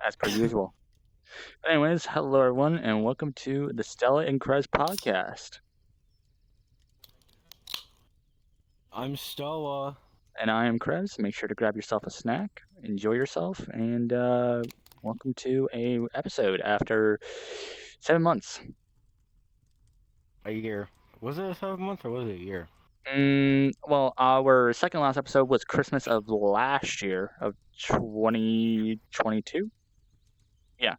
as per usual. But anyways, hello everyone, and welcome to the Stella and Krevzz podcast. I'm Stella. And I am Krevzz. Make sure to grab yourself a snack, enjoy yourself, and welcome to a episode after 7 months. A year. Was it a 7 month or was it a year? Well, our second last episode was Christmas of last year of 2022. Yeah,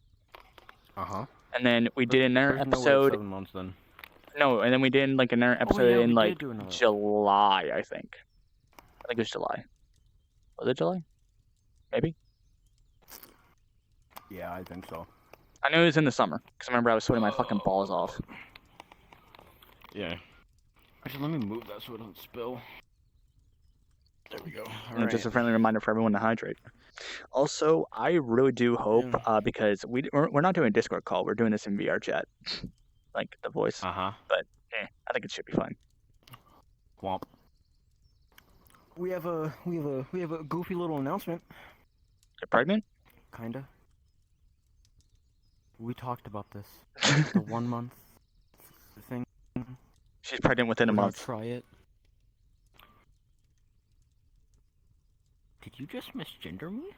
Uh-huh. and then we did another There's no way it's episode. 7 months then. No, and then we did like another Oh episode yeah, in we like did do another. July, I think. I think it was July. Was it July? Maybe. Yeah, I think so. I knew it was in the summer because I remember I was sweating my fucking balls off. Yeah. Actually, let me move that so it doesn't spill. There we go. And just a friendly reminder for everyone to hydrate. Also, I really do hope because we're not doing a Discord call, we're doing this in VR chat, like the voice. Uh-huh. But I think it should be fine. Womp. We have a goofy little announcement. You're pregnant? Kinda. We talked about this. The 1 month thing. She's pregnant within a month. Try it. Did you just misgender me?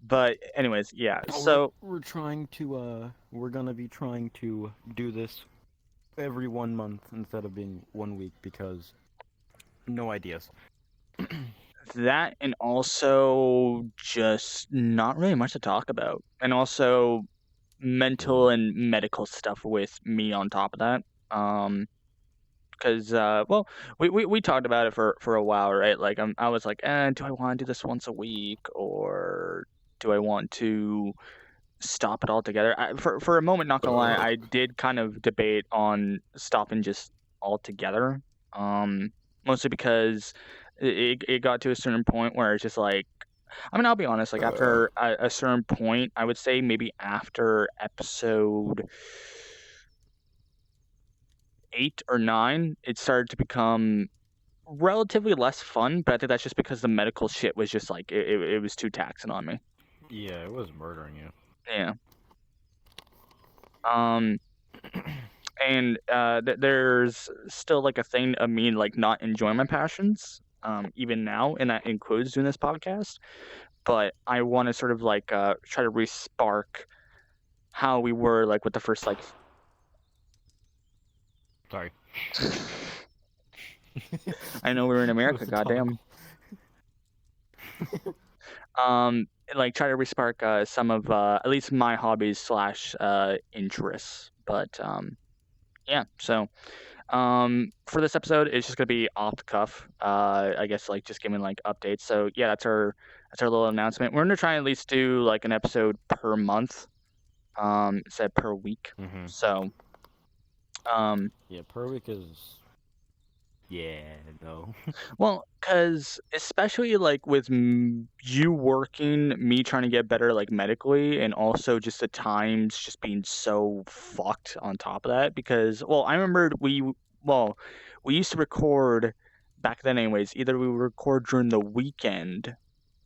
But anyways, yeah. Oh, so we're trying to we're gonna be trying to do this every 1 month instead of being 1 week because no ideas. that, and also just not really much to talk about, and also mental and medical stuff with me on top of that. Because well, we talked about it for a while, right? Like I was like, do I want to do this once a week, or do I want to stop it altogether? For a moment, not gonna lie, I did kind of debate on stopping just altogether. Mostly because it got to a certain point where it's just like, I mean, I'll be honest, like after a certain point, I would say maybe after episode 8 or 9, it started to become relatively less fun, but I think that's just because the medical shit was just like, it was too taxing on me. Yeah, it was murdering you. Yeah. And there's still like a thing of me like not enjoying my passions, even now, and that includes doing this podcast. But I want to sort of like try to re-spark how we were like with the first like. Sorry. I know we were in America, goddamn. Like try to re-spark some of at least my hobbies / interests. But yeah, so for this episode it's just gonna be off the cuff. I guess like just giving like updates. So yeah, that's our little announcement. We're gonna try and at least do like an episode per month, instead per week. Mm-hmm. So yeah, per week is no. well, because especially like with you working, me trying to get better like medically, and also just the times just being so fucked on top of that. Because well, I remember we used to record back then anyways. Either we would record during the weekend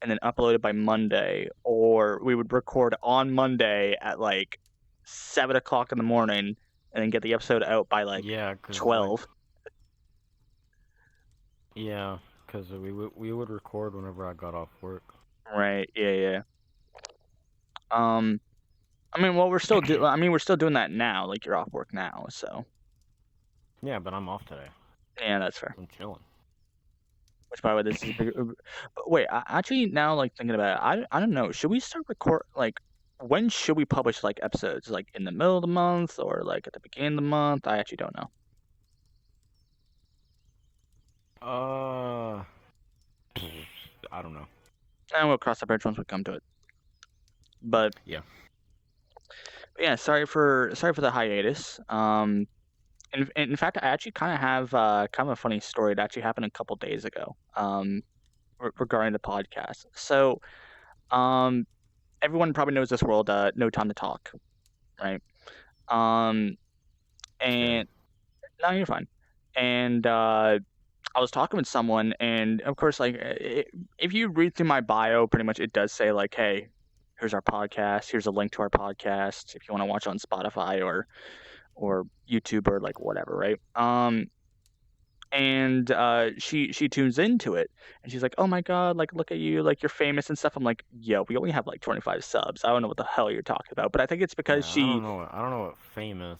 and then upload it by Monday, or we would record on Monday at like 7 o'clock in the morning and then get the episode out by like 12. Yeah, because we would record whenever I got off work. Right. Yeah. I mean, well, we're still doing that now. Like you're off work now, so. Yeah, but I'm off today. Yeah, that's fair. I'm chilling. Which, by the way, this is big. But wait, actually, now like thinking about it, I don't know. Should we start record like? When should we publish like episodes? Like in the middle of the month or like at the beginning of the month? I actually don't know. I don't know. And we'll cross the bridge once we come to it. But yeah, sorry for the hiatus. In fact, I actually kind of have kind of a funny story that actually happened a couple days ago. Regarding the podcast. So, everyone probably knows this world. No Time to Talk, right? And no, you're fine. And I was talking with someone, and of course, like, if you read through my bio, pretty much it does say like, "Hey, here's our podcast. Here's a link to our podcast if you want to watch on Spotify or YouTube or like whatever, right?" And she tunes into it, and she's like, "Oh my god, like look at you, like you're famous and stuff." I'm like, "Yo, we only have like 25 subs. I don't know what the hell you're talking about." But I think it's because Yeah, I don't she know. I don't know what famous.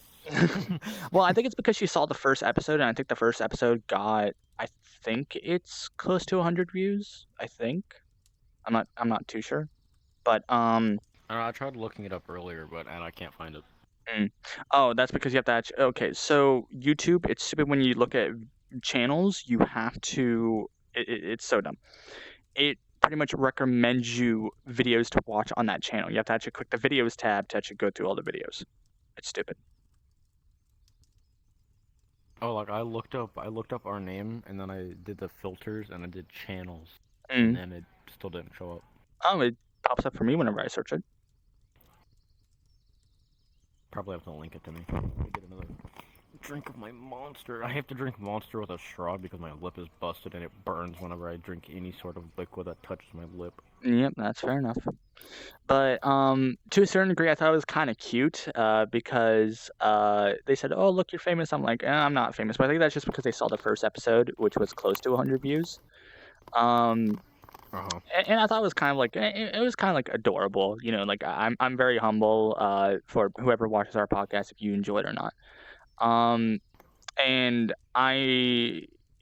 well, I think it's because she saw the first episode, and I think the first episode got, I think it's close to 100 views, I think. I'm not too sure, but, I, don't know, I tried looking it up earlier, but and I can't find it. mm. Oh, that's because you have to okay, so YouTube, it's stupid when you look at channels, you have to it's so dumb. It pretty much recommends you videos to watch on that channel. You have to actually click the videos tab to actually go through all the videos. It's stupid. Oh, like I looked up our name, and then I did the filters, and I did channels, and Mm. then it still didn't show up. Oh, it pops up for me whenever I search it. Probably have to link it to me. Let me get another drink of my Monster. I have to drink Monster with a straw because my lip is busted and it burns whenever I drink any sort of liquid that touches my lip. Yep, that's fair enough. But, to a certain degree, I thought it was kinda cute, because, they said, "Oh, look, you're famous." I'm like, I'm not famous." But I think that's just because they saw the first episode, which was close to 100 views. Um, Uh huh. and I thought it was kind of like it was kinda, like, adorable, like, I'm very humble, for whoever watches our podcast if you enjoy it or not. Um and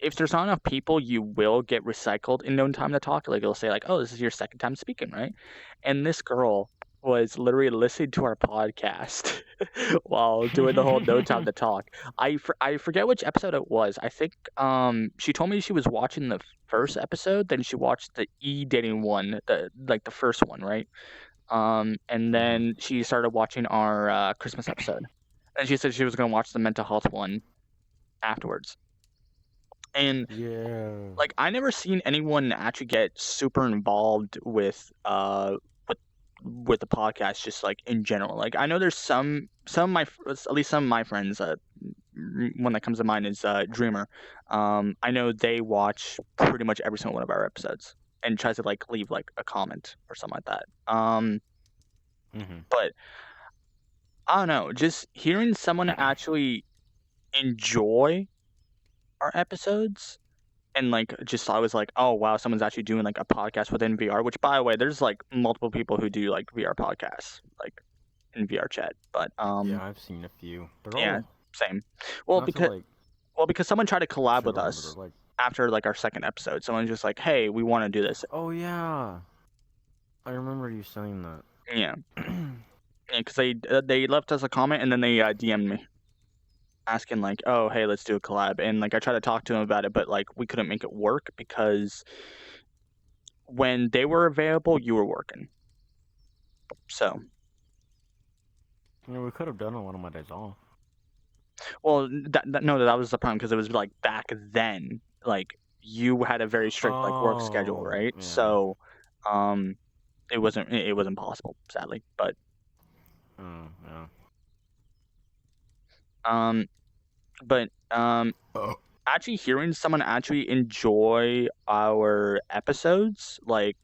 if there's not enough people, you will get recycled in no time to talk. Like it'll say like, "Oh, this is your second time speaking, right?" And this girl was literally listening to our podcast while doing the whole no time to talk. I forget which episode it was. I think she told me she was watching the first episode, then she watched the e-dating one, the first one, right? And Mhm. then she started watching our Christmas episode. And she said she was gonna watch the mental health one afterwards. And, Yeah. like, I never seen anyone actually get super involved with with the podcast just, like, in general. Like, I know there's some of my at least some of my friends, one that comes to mind is, Dreamer. I know they watch pretty much every single one of our episodes and tries to, like, leave, like, a comment or something like that. Mhm. But I don't know, just hearing someone actually enjoy our episodes. And, like, just I was like, "Oh, wow, someone's actually doing, like, a podcast within VR," which, by the way, there's, like, multiple people who do, like, VR podcasts, like, in VR chat, but, Yeah, I've seen a few. They're yeah, all same. Well, not to because like someone tried to collab shit with on them, but they're us like, after, like, our second episode. Someone's just like, "Hey, we wanna do this." oh yeah, I remember you saying that. Yeah. Yeah, 'cause they left us a comment, and then they, DM'd me asking, like, "Oh, hey, let's do a collab," and, like, I tried to talk to them about it, but, like, we couldn't make it work because when they were available, you were working. So I mean, we could have done it one of my days off. well, that was the problem because it was, like, back then, like, you had a very strict, like, work schedule, Oh right? yeah. So, um, it wasn't possible, sadly, but, Oh yeah. um but Oh. actually hearing someone actually enjoy our episodes, like,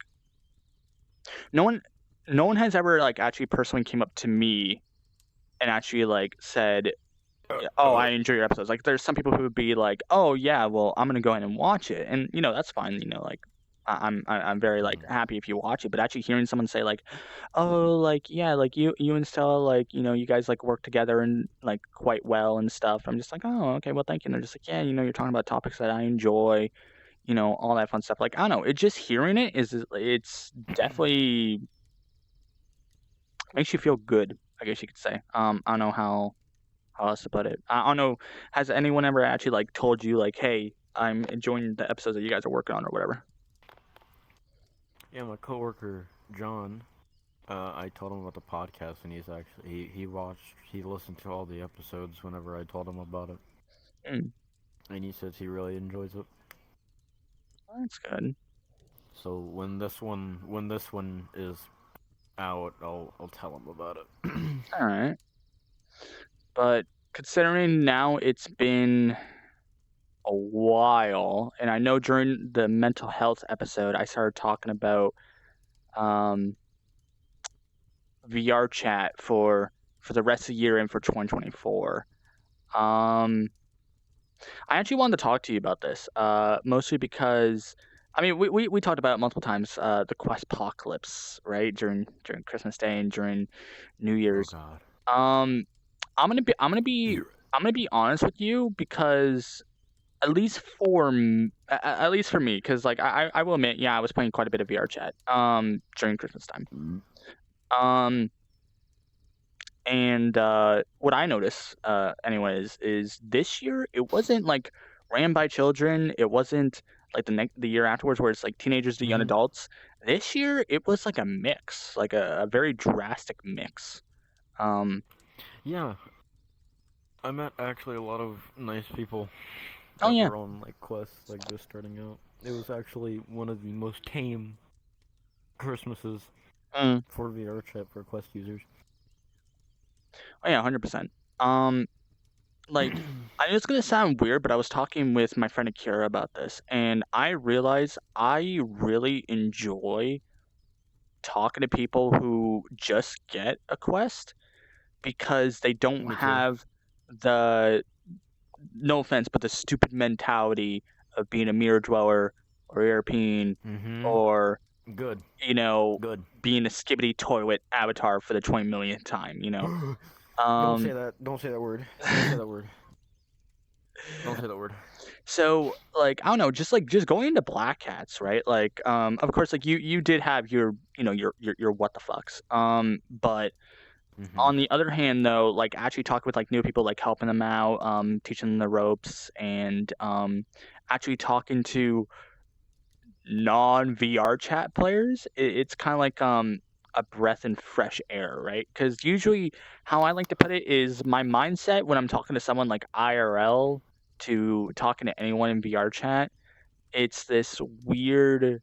no one no one has ever, like, actually personally came up to me and actually, like, said, yeah, "Oh, I enjoy your episodes." Like, there's some people who would be like, "Oh, yeah, well, I'm gonna go ahead and watch it," and, that's fine, like, I'm very, like, Mhm. happy if you watch it, but actually hearing someone say, like, "Oh, like, yeah, like, you and Stella, like, you guys, like, work together and, like, quite well and stuff." I'm just like, "Oh, okay, well, thank you," and they're just like, "Yeah, you're talking about topics that I enjoy," all that fun stuff. Like, I don't know, it just hearing it it's definitely makes you feel good, I guess you could say. I don't know how else to put it? I don't know. Has anyone ever actually like told you like, "Hey, I'm enjoying the episodes that you guys are working on," or whatever? Yeah, my coworker John. I told him about the podcast, and he listened to all the episodes whenever I told him about it, Mm, and he says he really enjoys it. that's good. So when this one is out, I'll tell him about it. All right, but considering now it's been a while, and I know during the mental health episode, I started talking about, um, VR chat for the rest of the year and for 2024. Um, I actually wanted to talk to you about this, mostly because I mean, we talked about it multiple times, the Quest apocalypse, right? During Christmas Day and during New Oh Year's. God. Um, I'm gonna be I'm gonna be You're I'm gonna be honest with you because at least for me, because like I will admit, yeah, I was playing quite a bit of VR chat during Christmas time. right. Um, and what I noticed, anyways, is this year it wasn't like ran by children. It wasn't like the year afterwards where it's like teenagers to young Mm-hmm. adults. This year it was like a mix, like a very drastic mix. Um, Yeah, I met actually a lot of nice people oh that yeah, were on like quests, like just starting out. It was actually one of the most tame Christmases mm, for VR chat for Quest users. oh yeah, 100%. Um, Like, I know it's gonna sound weird, but I was talking with my friend Akira about this, and I realized I really enjoy talking to people who just get a quest because they don't Me too. have the no offense, but the stupid mentality of being a mirror dweller or European Mm-hmm. or, Good. you know, Good. being a skibbity toilet avatar for the 20 millionth time, you know? Don't say Um, that. Don't say that word. Don't say that word. Don't say that word. So, like, I don't know, just going into Black Hats, right? Like, of course, like you did have your, your what the fucks. But Mm-hmm. on the other hand, though, like actually talking with like new people, like helping them out, teaching them the ropes, and actually talking to non VR chat players, it's kind of like a breath and fresh air, right? Because usually, how I like to put it is my mindset when I'm talking to someone like IRL to talking to anyone in VR chat, it's this weird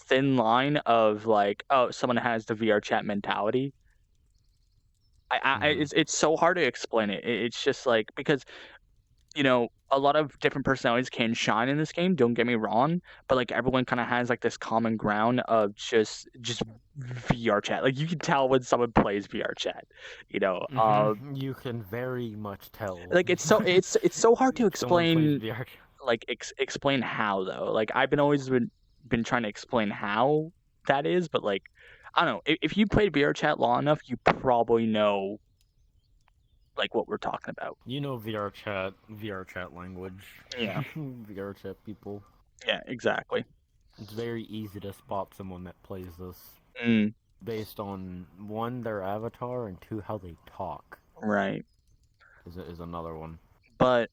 thin line of like, oh, someone has the VR chat mentality. Mm-hmm. It's so hard to explain it. It's just like because a lot of different personalities can shine in this game. Don't get me wrong, but like everyone kind of has like this common ground of just VR chat. Like you can tell when someone plays VR chat. You know, Mm-hmm. You can very much tell. like it's so hard to Someone plays explain. VR. Like explain how though. Like I've been always been trying to explain how that is, but like I don't know. If you played VR chat long enough, you probably know like what we're talking about. You know VR chat language, Yeah. VR chat people. Yeah. Exactly. It's very easy to spot someone that plays this Mm, based on one their avatar and two how they talk. right. Is another one. But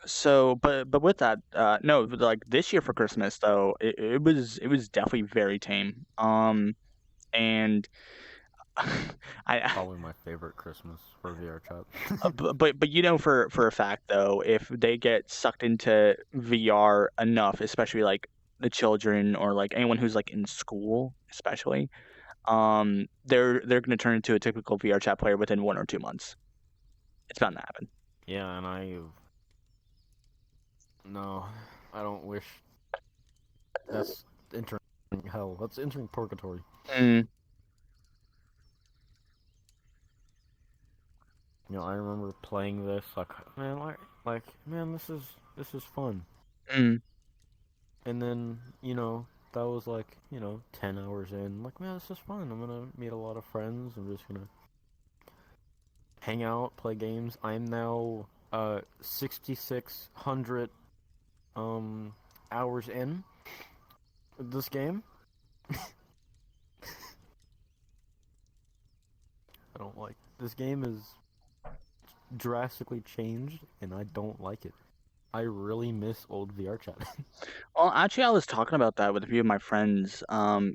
so but with that no but, like this year for Christmas though it was definitely very tame and I Probably my favorite Christmas for VR chat. but for a fact though, if they get sucked into VR enough, especially like the children or like anyone who's like in school, especially, they're gonna turn into a typical VR chat player within 1 or 2 months. It's bound to happen. Yeah, and I no, I don't wish. That's entering hell. That's entering purgatory. Mm, I remember playing this man, this is fun. mm, And then that was like 10 hours in. Like, man, this is fun. I'm gonna meet a lot of friends. I'm just gonna hang out, play games. I'm now 6,600 hours in this game. I don't like this game is drastically changed, and I don't like it. I really miss old VR chat. Well, actually, I was talking about that with a few of my friends,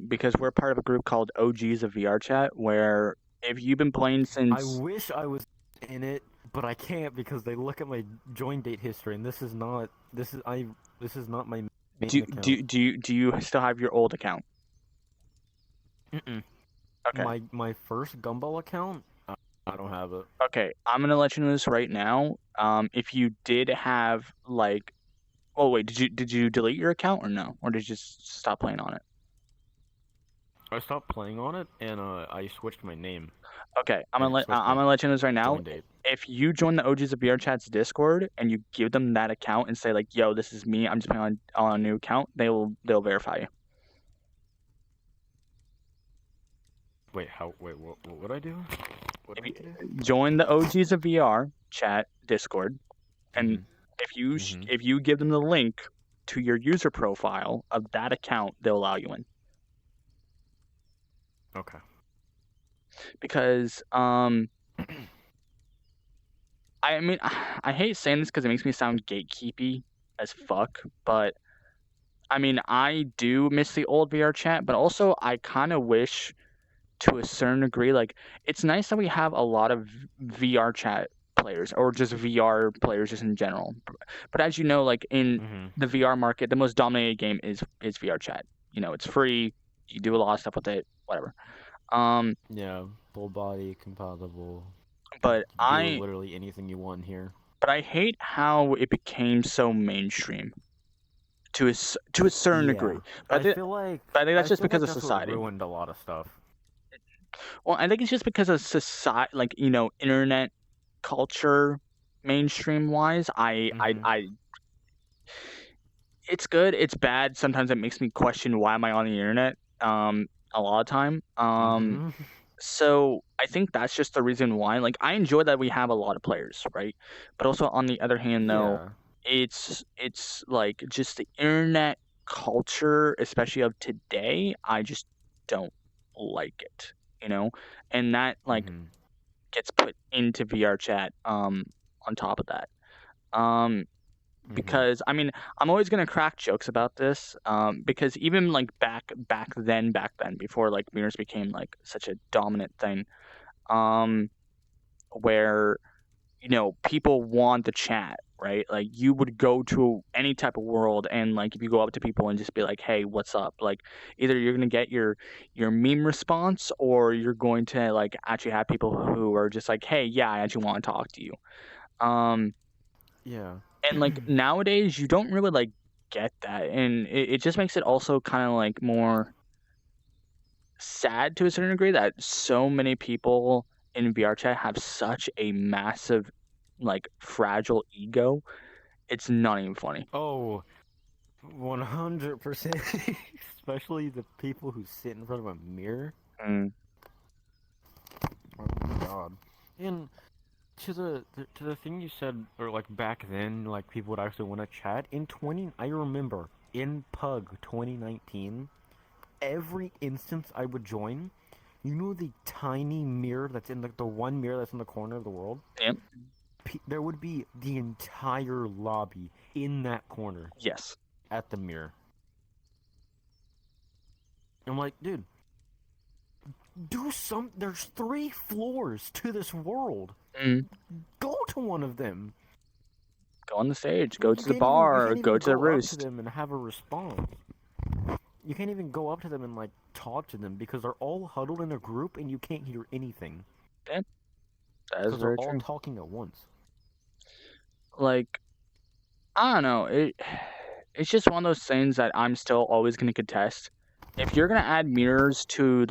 because we're part of a group called OGs of VR Chat, where if you've been playing I since wish I was in it, but I can't because they look at my join date history, and this is not my main account. do you still have your old account? Mm-mm. Okay. My first Gumball account, I don't have it. Okay, I'm gonna let you know this right now. if you did have like, oh wait, did you delete your account or no, or did you just stop playing on it? I stopped playing on it and I switched my name Okay, and it switched I'm my gonna let you know this right now. join date. If you join the OGs of VR Chat's Discord and you give them that account and say like, "Yo, this is me. I'm just playing on a new account," they'll verify you. Wait, how? Wait, what would I do? What do If I you have to do? join the OGs of VR Chat Discord, and Mhm. Mhm. if you give them the link to your user profile of that account, they'll allow you in. Okay. Because I mean, I hate saying this because it makes me sound gatekeepy as fuck, but I mean, I do miss the old VR chat, but also I kind of wish to a certain degree, like, it's nice that we have a lot of VR chat players or just VR players just in general. But as you know, like in Mhm. the VR market, the most dominated game is VR chat. You know, it's free. You do a lot of stuff with it, whatever. Um, Yeah, full body compatible. You but can do I literally anything you want here. but I hate how it became so mainstream to a certain Yeah, degree. But I think that's I just feel because like of that's what society. ruined a lot of stuff. Well, I think it's just because of society, like, internet culture, mainstream wise. Mhm. It's good, it's bad. Sometimes it makes me question why am I on the internet. A lot of time. Mhm. So I think that's just the reason why. Like, I enjoy that we have a lot of players, right? But also on the other hand, though, Yeah. it's like just the internet culture, especially of today. I just don't like it, you know, and that like Mhm. gets put into VR chat. On top of that, um, Mhm. because I mean, I'm always gonna crack jokes about this. Because even like back then, before like mirrors became like such a dominant thing, um, where people want the chat, right? Like you would go to any type of world and like if you go up to people and just be like, "Hey, what's up?" Like either you're going to get your meme response or you're going to like actually have people who are just like, "Hey, yeah, I actually want to talk to you." Um Yeah. and like nowadays you don't really like get that and it just makes it also kind of like more sad to a certain degree that so many people in VR chat have such a massive, like, fragile ego. It's not even funny. Oh, 100%. Especially the people who sit in front of a mirror. Mm, Oh my god. And to the thing you said, or like back then, like people would actually want to chat. I remember in Pug 2019, every instance I would join, you know the tiny mirror that's in the one mirror that's in the corner of the world? yep, There would be the entire lobby in that corner yes. at the mirror. I'm like, dude, there's 3 floors to this world. Mm, Go to one of them. go on the stage, go to the bar, You can't go even to the go up to roost. them and have a response. You can't even go up to them and like talk to them because they're all huddled in a group and you can't hear anything Yeah, that is because they're very all true. talking at once. Like, I don't know, it's just one of those things that I'm still always gonna contest. If you're gonna add mirrors to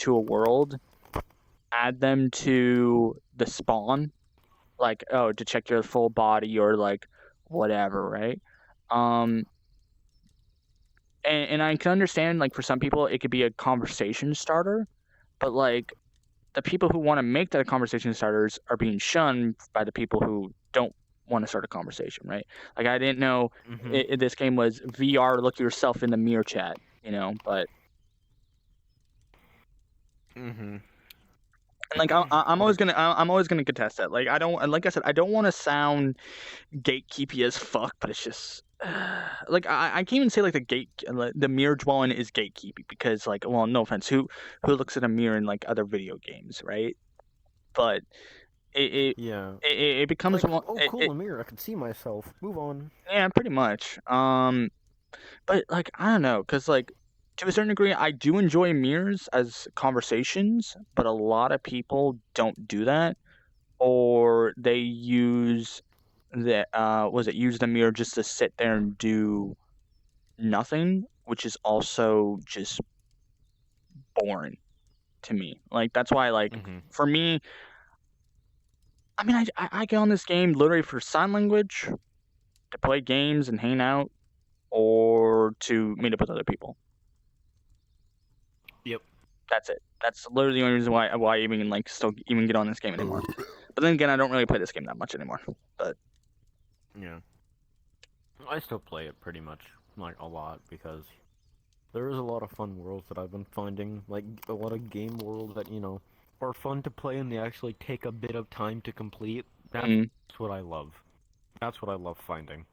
a world, add them to the spawn, like, oh, to check your full body or like whatever, right? Um, and I can understand like for some people it could be a conversation starter, but like the people who want to make that a conversation starters are being shunned by the people who don't want to start a conversation, right? Like I didn't know Mm-hmm. this game was VR. Look yourself in the mirror chat, but Mm-hmm. and like Like, I'm always gonna contest that. Like I don't like I said I don't want to sound gatekeepy as fuck, but it's just like I can't even say like the mirror dwelling is gatekeepy because like well no offense who looks at a mirror in like other video games, right? But it it yeah. it becomes Like, one oh, cool, a mirror. I can see myself. Move on. yeah pretty much but like I don't know because like to a certain degree I do enjoy mirrors as conversations, but a lot of people don't do that or they use that was it use the mirror just to sit there and do nothing, which is also just boring to me. Like that's why like Mhm. for me, I mean I get on this game literally for sign language, to play games and hang out, or to meet up with other people. Yep. That's it. That's literally the only reason why I even like still even get on this game anymore. But then again, I don't really play this game that much anymore. But Yeah. I still play it pretty much, like, a lot, because there is a lot of fun worlds that I've been finding, like, a lot of game worlds that, are fun to play and they actually take a bit of time to complete. That's mm, what I love. That's what I love finding.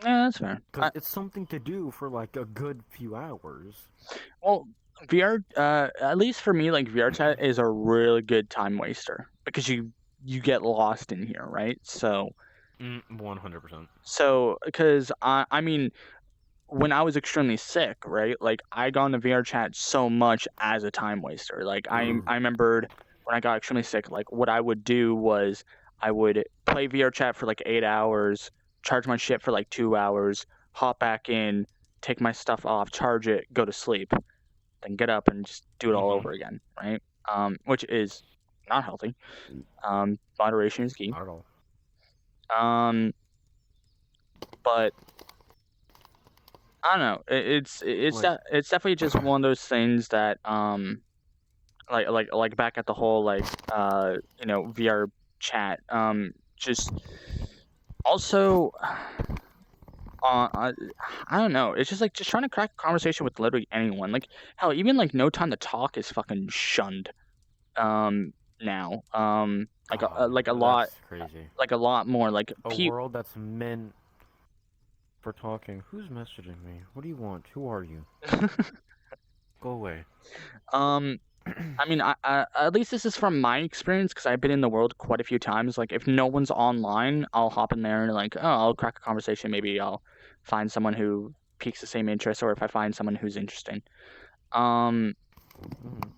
yeah, that's fair. Because it's something to do for, like, a good few hours. Well, VR, at least for me, like VR chat is a really good time waster because you get lost in here, right? 100%. Because I mean, when I was extremely sick, right? Like I got into VR chat so much as a time waster. Like I remembered when I got extremely sick, like what I would do was I would play VR chat for like 8 hours, charge my shit for like 2 hours, hop back in, take my stuff off, charge it, go to sleep, then get up and just do it all Mm-hmm. over again, right? Which is not healthy. Moderation is key. Not at all. Um, but I don't know. Like, It's definitely just one of those things that like back at the whole like VR chat just also uh, I don't know. It's just like just trying to crack a conversation with literally anyone. Like hell, even like no time to talk is fucking shunned now. Like a lot that's crazy. like a lot more like A world that's meant for talking. Who's messaging me? What do you want? Who are you? Go away. um I mean, at least this is from my experience because I've been in the world quite a few times. Like, if no one's online, I'll hop in there and like, oh, I'll crack a conversation. Maybe I'll find someone who piques the same interest, or if I find someone who's interesting. Um, Mm-hmm.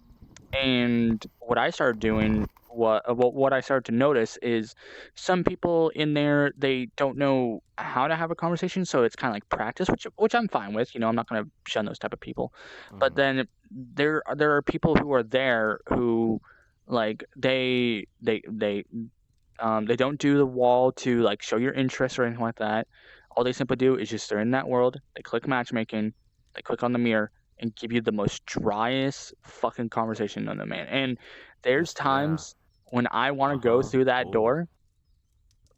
and what I started doing, what I started to notice is some people in there they don't know how to have a conversation, so it's kind of like practice, which I'm fine with. I'm not gonna shun those type of people. But Mm-hmm. then there are people who are there who like they don't do the wall to like show your interest or anything like that. All they simply do is just they're in that world. They click matchmaking, they click on the mirror, and give you the most driest fucking conversation on the man. And there's Yeah. times when I want to go Uh-huh. through that Oh. door,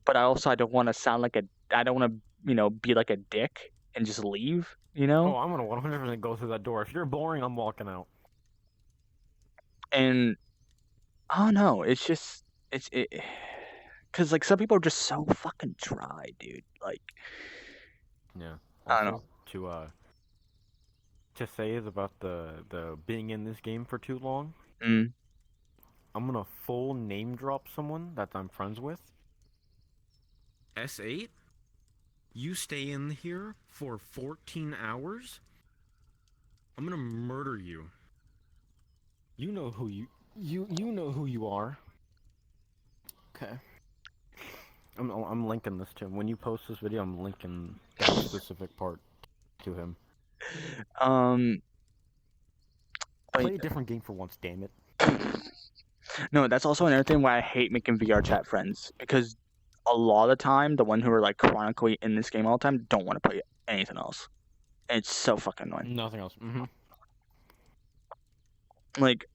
but I don't want to sound like a I don't want to be like a dick and just leave. Oh, I'm gonna 100% go through that door. If you're boring, I'm walking out. And I don't know. It's just it's it. Because like some people are just so fucking dry, dude. Like Yeah. I don't know. Also, to say is about the being in this game for too long. Mm. I'm gonna full name drop someone that I'm friends with. S8, you stay in here for 14 hours? I'm gonna murder you. You know who you know who you are. Okay. I'm linking this to him. When you post this video, I'm linking that specific part to him. Um. But Play a different game for once, damn it. no, that's also another thing why I hate making VR chat friends because a lot of the time, the one who are like chronically in this game all the time don't want to play anything else. And it's so fucking annoying. Nothing else. Mm-hmm. Like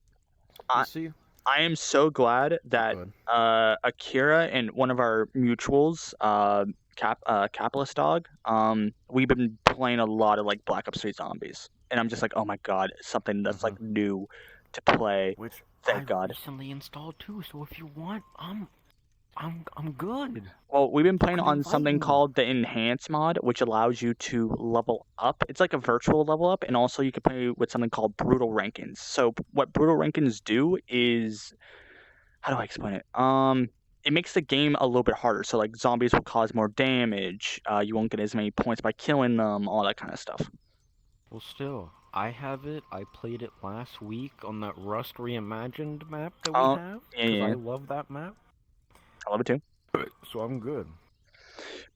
You I see? I am so glad Oh, that good. Akira and one of our mutuals, Capitalist Dog, we've been playing a lot of like Black Ops 3 Zombies, and I'm just like, oh my god, something that's Mm-hmm. like new to play. Which I Thank God. recently installed too. So if you want, I'm good. Well, we've been You playing can on invite something me. called the Enhance mod, which allows you to level up. It's like a virtual level up, and also you can play with something called Brutal Rankings. So what Brutal Rankings do is, how do I explain it? It makes the game a little bit harder. So like zombies will cause more damage. You won't get as many points by killing them. All that kind of stuff. Well, still, I have it. I played it last week on that Rust Reimagined map that we Oh, have, yeah, because yeah, I yeah. love that map. I love it too. So I'm good.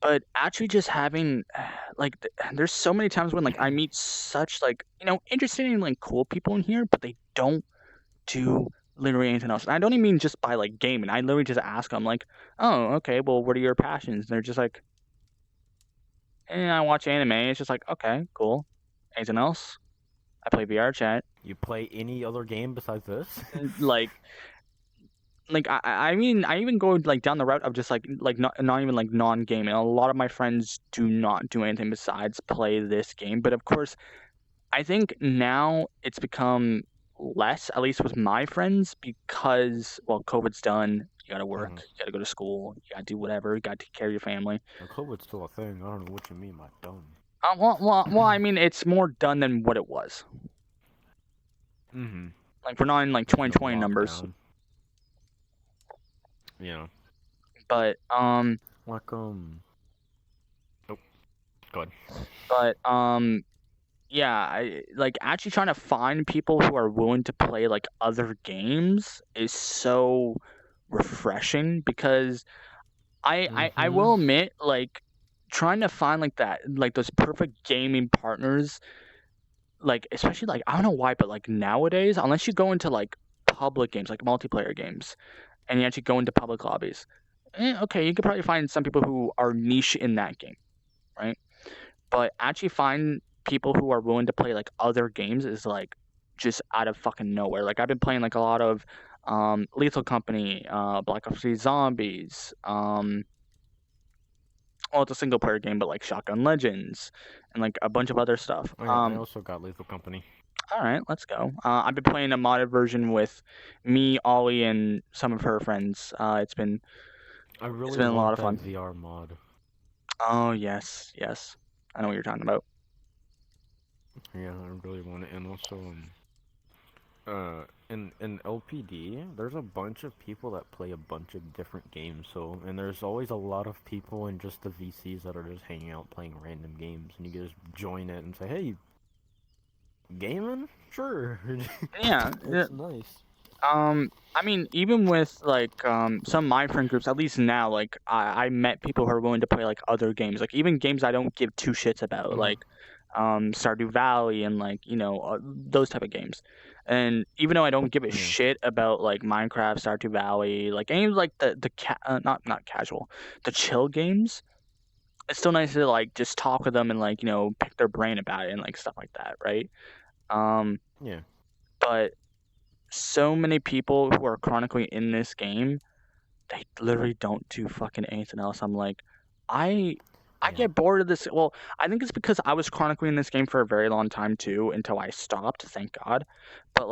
But actually just having like, there's so many times when, like, I meet such, like, interesting and, like, cool people in here, but they don't do literally anything else. And I don't even mean just by, like, gaming. I literally just ask them like, "Oh, okay, well, what are your passions?" And they're just like, I watch anime." It's just like, "Okay, cool. Anything else?" "I play VR chat." You play any other game besides this? Like I mean, I even go, like, down the route of just, like, not even, like, non-gaming. A lot of my friends do not do anything besides play this game, but, of course, I think now it's become less, at least with my friends, because, well, COVID's done, you gotta Hmm. work, you gotta go to school, you gotta do whatever, you gotta take care of your family. Now, COVID's still a thing. I don't know what you mean by done. I mean, it's more done than what it was. Mm-hmm. Like, we're not in, like, You know, 2020 numbers, lockdown. Yeah. but, Like, oh, go ahead. but, yeah, actually trying to find people who are willing to play, like, other games is so refreshing because I Mm-hmm. will admit, like, trying to find, like, those perfect gaming partners, like, especially, like, I don't know why, but, like, nowadays, unless you go into, like, public games, like multiplayer games, and you actually go into public lobbies, okay, you could probably find some people who are niche in that game, right? But actually find people who are willing to play, like, other games is, like, just out of fucking nowhere. Like, I've been playing, like, a lot of, Lethal Company, Black Ops 3 Zombies, well, it's a single player game, but, like, Shotgun Legends and, like, a bunch of other stuff. Oh yeah, I also got Lethal Company. Alright, let's go. I've been playing a modded version with me, Ollie, and some of her friends. I It's really been a lot want of that fun. VR mod. Oh, yes, yes. I know what you're talking about. Yeah, I really want it, and also in LPD, there's a bunch of people that play a bunch of different games. So, and there's always a lot of people in just the VCs that are just hanging out playing random games, and you can just join it and say, "Hey, gaming? Sure." Yeah, It's nice. I mean, even with like some of my friend groups, at least now, like I met people who are willing to play like other games, like even games I don't give two shits about, Mhm. like Stardew Valley and like those type of games. And even though I don't give a Yeah. shit about like Minecraft, Stardew Valley, like any of like not casual, the chill games, it's still nice to like just talk with them and like pick their brain about it and like stuff like that, right? Um, Yeah. but so many people who are chronically in this game, they literally don't do fucking anything else. I'm like, I I Yeah. get bored of this. Well, I think it's because I was chronically in this game for a very long time too, until I stopped, thank God. But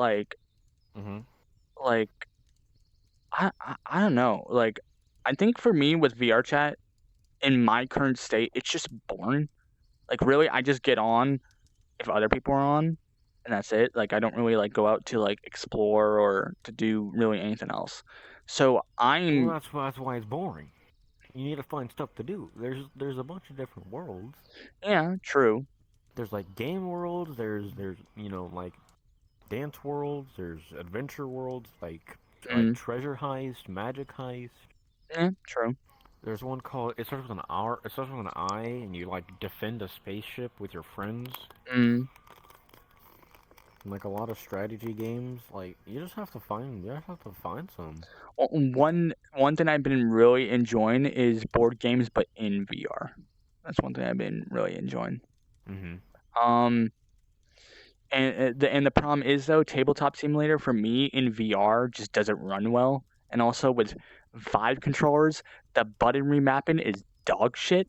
Mhm. like I don't know. Like I think for me with VR chat in my current state, it's just boring. Like really, I just get on if other people are on, and that's it. Like I don't really like go out to like explore or to do really anything else. So Well, I'm that's why it's boring. You need to find stuff to do. There's a bunch of different worlds. yeah, true. There's like game worlds. There's like dance worlds. There's adventure worlds like Mm, treasure heist, magic heist. yeah, true. There's one called it starts with an R. It starts with an I, and you like defend a spaceship with your friends. Mm. Like a lot of strategy games, like you just have to find some. One thing I've been really enjoying is board games, but in VR. That's one thing I've been really enjoying. Mhm. Um, and the problem is though, Tabletop Simulator for me in VR just doesn't run well, and also with Vive controllers, the button remapping is dog shit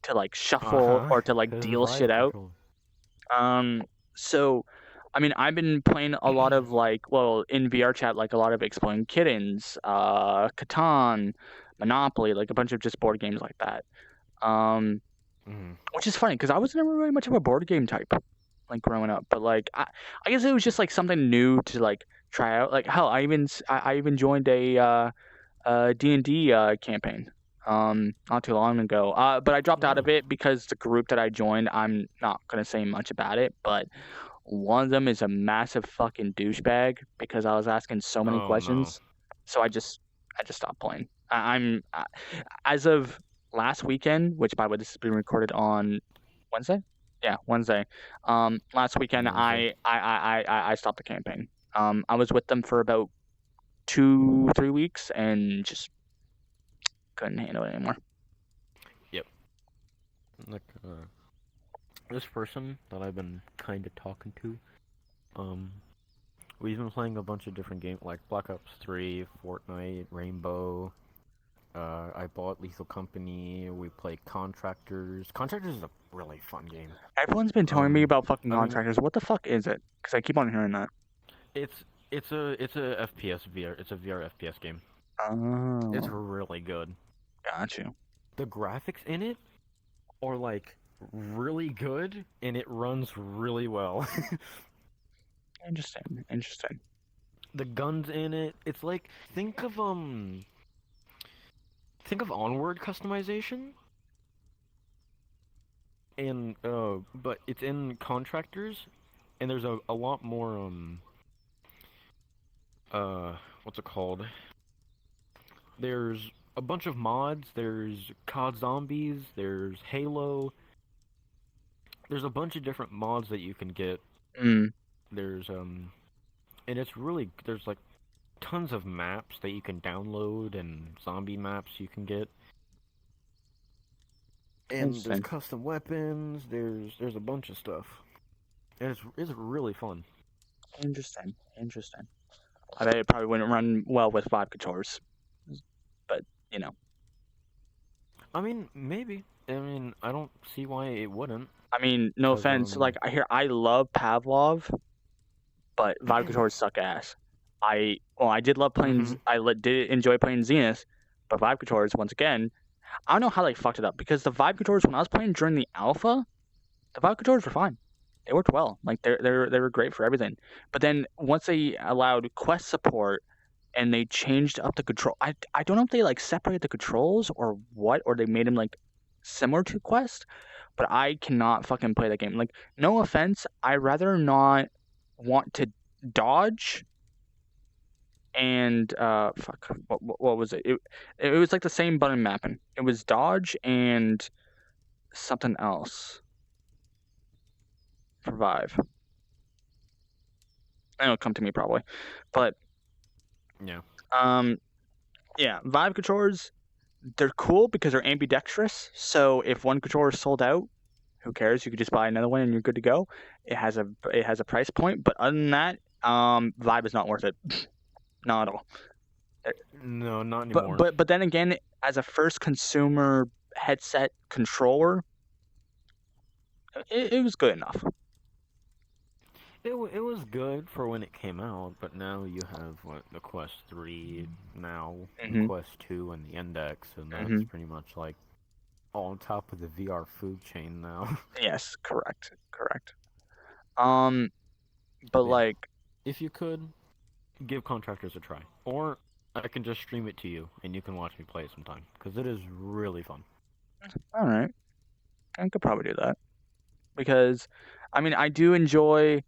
to like Uh shuffle huh. or to like Because of deal shit Vive out. control. Um, so, I mean, I've been playing a lot of like, well, in VR chat, like a lot of Exploding Kittens, Catan, Monopoly, like a bunch of just board games like that. Um, Mhm. which is funny because I was never really much of a board game type, like growing up. But like, I guess it was just like something new to like try out. Like, hell, I even joined a D&D campaign not too long ago. But I dropped out of Nice. it because the group that I joined, I'm not gonna say much about it, but one of them is a massive fucking douchebag because I was asking so many Oh no. questions. So I just stopped playing. As of last weekend, which by the way, this is being recorded on Wednesday? Yeah, Wednesday. Last weekend, Wednesday. I stopped the campaign. I was with them for about 2, 3 weeks and just couldn't handle it anymore. Yep. Like this person that I've been kind of talking to, um, we've been playing a bunch of different games like Black Ops 3, Fortnite, Rainbow. I bought Lethal Company. We play Contractors. Contractors is a really fun game. Everyone's been telling me about fucking I mean, contractors. What the fuck is it? Because I keep on hearing that. it's a FPS VR. It's a VR FPS game. It's Oh, really good. got you. The graphics in it are like really good, and it runs really well. Interesting. Interesting. The guns in it, it's like think of Onward customization, and but it's in Contractors, and there's a lot more what's it called? There's a bunch of mods. There's COD Zombies. There's Halo. There's a bunch of different mods that you can get. Mm, There's and it's really there's like tons of maps that you can download and zombie maps you can get. And there's interesting. custom weapons. There's a bunch of stuff. And it's really fun. Interesting. Interesting. I bet it probably wouldn't run well with Vive controllers, but you know. I mean, maybe. I mean, I don't see why it wouldn't. I mean, no Cause offense. Like I love Pavlov, but Vive controllers suck ass. I did love playing. Mhm. Did enjoy playing Zenith, but Vive controllers once again. I don't know how they fucked it up because the Vive controllers when I was playing during the alpha, the Vive controllers were fine. They worked well. Like they were great for everything. But then once they allowed Quest support and they changed up the control, I don't know if they like separated the controls or what, or they made them like similar to Quest. But I cannot fucking play that game. Like, no offense, I rather not want to dodge and fuck, what was it? It was like the same button mapping. It was dodge and something else for Vive. It'll come to me probably, but Yeah. um, yeah, Vive controllers, they're cool because they're ambidextrous. So if one controller is sold out, who cares? You could just buy another one and you're good to go. It has a price point, but other than that, Vive is not worth it. Not at all. No, not But anymore. but but then again, as a first consumer headset controller, it was good enough. It was good for when it came out, but now you have what the Quest 3 now, the Mhm. Quest 2, and the Index, and that's Mhm. pretty much like all on top of the VR food chain now. Yes, correct. Correct. Um, but Yeah. like, If you could give Contractors a try, or I can just stream it to you and you can watch me play it sometime because it is really fun. all right, I could probably do that because, I mean, I do enjoy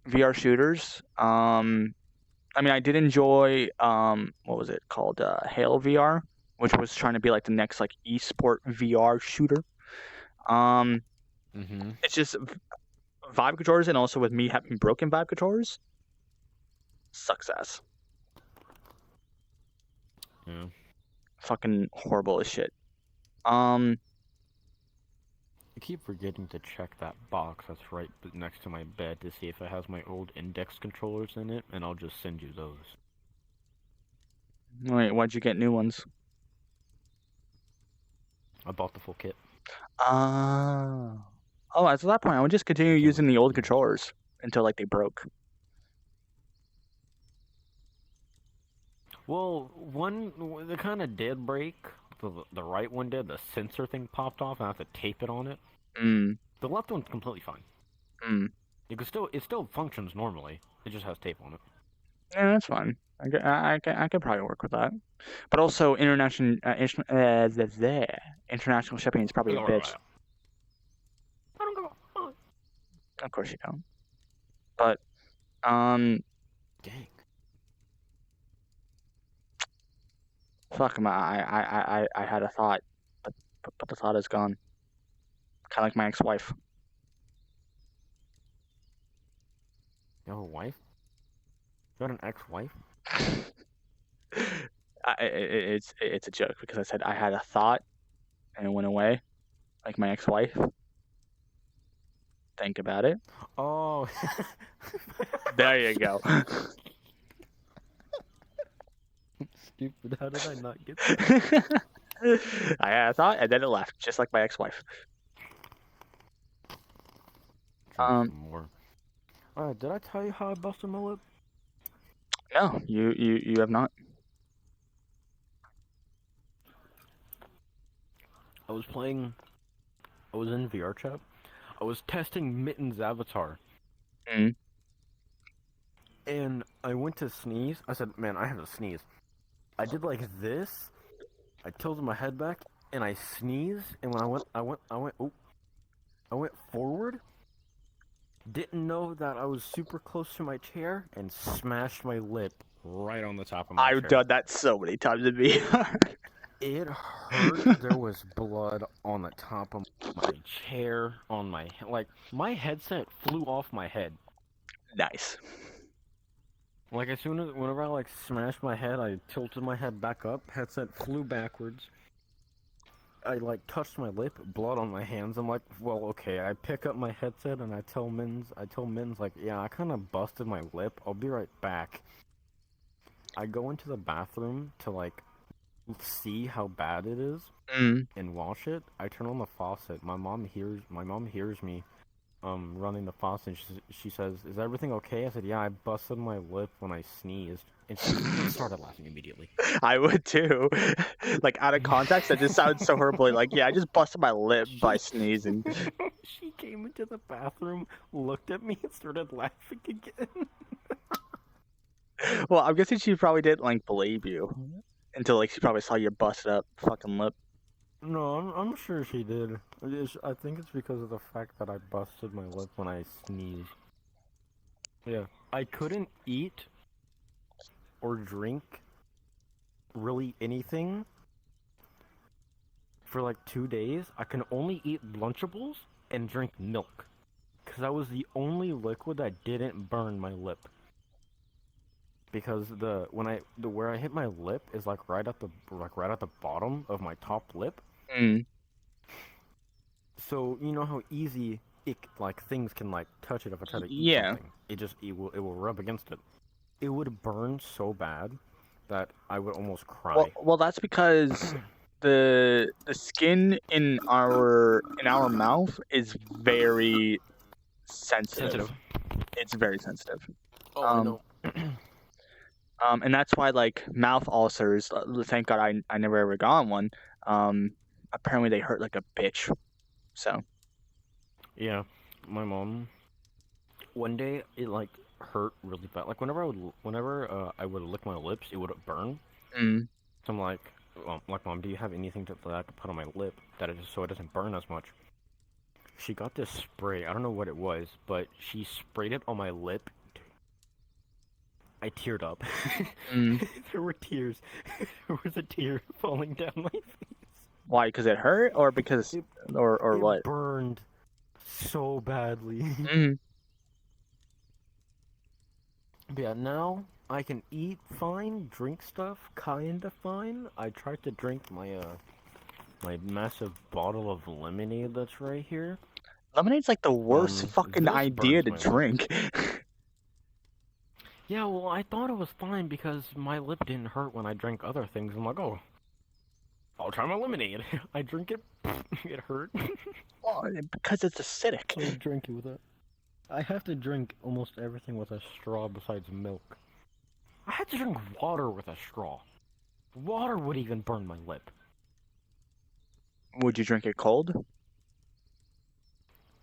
VR shooters. I mean, I did enjoy what was it called? Halo VR, which was trying to be like the next like esport VR shooter. Um, Mm-hmm. it's just Vive controllers, and also with me having broken Vive controllers, sucks ass. Yeah. Fucking horrible as shit. Um, I keep forgetting to check that box that's right next to my bed to see if it has my old Index controllers in it, and I'll just send you those. wait, why'd you get new ones? I bought the full kit. Oh. Oh, at that point, I would just continue It came with using the the old keys. controllers until like they broke. Well, one they kind of did break. The right one did. The sensor thing popped off, and I have to tape it on it. Mm. The left one's completely fine. Mm. It still functions normally. It just has tape on it. Yeah, that's fine. I could probably work with that. But also, international shipping is probably a bitch. I don't go. Of course you don't. But um, Dang. fuck, I had a thought, but but the thought is gone. Kind of like my ex-wife. You have a wife? You got an ex-wife? It's a joke because I said I had a thought and it went away, like my ex-wife. Think about it. Oh. There you go. Stupid. How did I not get that? I had a thought and then it left, just like my ex-wife. Drink some more. Did I tell you how I busted my lip? No, you have not. I was in VR chat. I was testing Mitten's avatar. Mm. And I went to sneeze. I said, man, I have to sneeze. I did like this. I tilted my head back and I sneezed. And when I went forward. Didn't know that I was super close to my chair and smashed my lip right on the top of my I've chair. done that so many times in VR. It hurt. There was blood on the top of my chair, on my my headset flew off my head. Nice. Like whenever I smashed my head, I tilted my head back up. Headset flew backwards. I touched my lip, blood on my hands. I'm like, well, okay. I pick up my headset and I tell Mins like, yeah, I kind of busted my lip. I'll be right back. I go into the bathroom to see how bad it is and wash it. I turn on the faucet. My mom hears me running the faucet. And she says, "Is everything okay?" I said, "Yeah, I busted my lip when I sneezed." And she started laughing immediately. I would too. Like out of context, that just sounds so horribly. Like, yeah, I just busted my lip by sneezing. She came into the bathroom, looked at me, and started laughing again. Well, I'm guessing she probably didn't believe you until she probably saw your busted up fucking lip. No, I'm sure she did. I think it's because of the fact that I busted my lip when I sneezed. Yeah, I couldn't eat or drink really anything for 2 days. I can only eat Lunchables and drink milk, because that was the only liquid that didn't burn my lip. Because where I hit my lip is right at the bottom of my top lip. Mm. So you know how easy things can touch it if I try to eat Yeah. something. It will rub against it. It would burn so bad that I would almost cry. Well, that's because the skin in our mouth is very sensitive. It's very sensitive. Oh, I know. And that's why mouth ulcers. Thank God I never ever got one. Apparently they hurt like a bitch. So. Yeah, my mom. One day it hurt really bad. Whenever I would lick my lips, it would burn. Mm. So I'm like, well, Mom, do you have anything that I could put on my lip so it doesn't burn as much? She got this spray. I don't know what it was, but she sprayed it on my lip. I teared up. Mm. There were tears. There was a tear falling down my face. Why? Because it hurt, or because, or it what? Burned so badly. Mm. But yeah, now I can eat fine, drink stuff kinda fine. I tried to drink my massive bottle of lemonade that's right here. Lemonade's the worst fucking idea to drink. Yeah, well, I thought it was fine because my lip didn't hurt when I drank other things. I'm like, oh, I'll try my lemonade. I drink it, it hurt. Well, because it's acidic. So I drink it with it. I have to drink almost everything with a straw besides milk. I had to drink water with a straw. Water would even burn my lip. Would you drink it cold?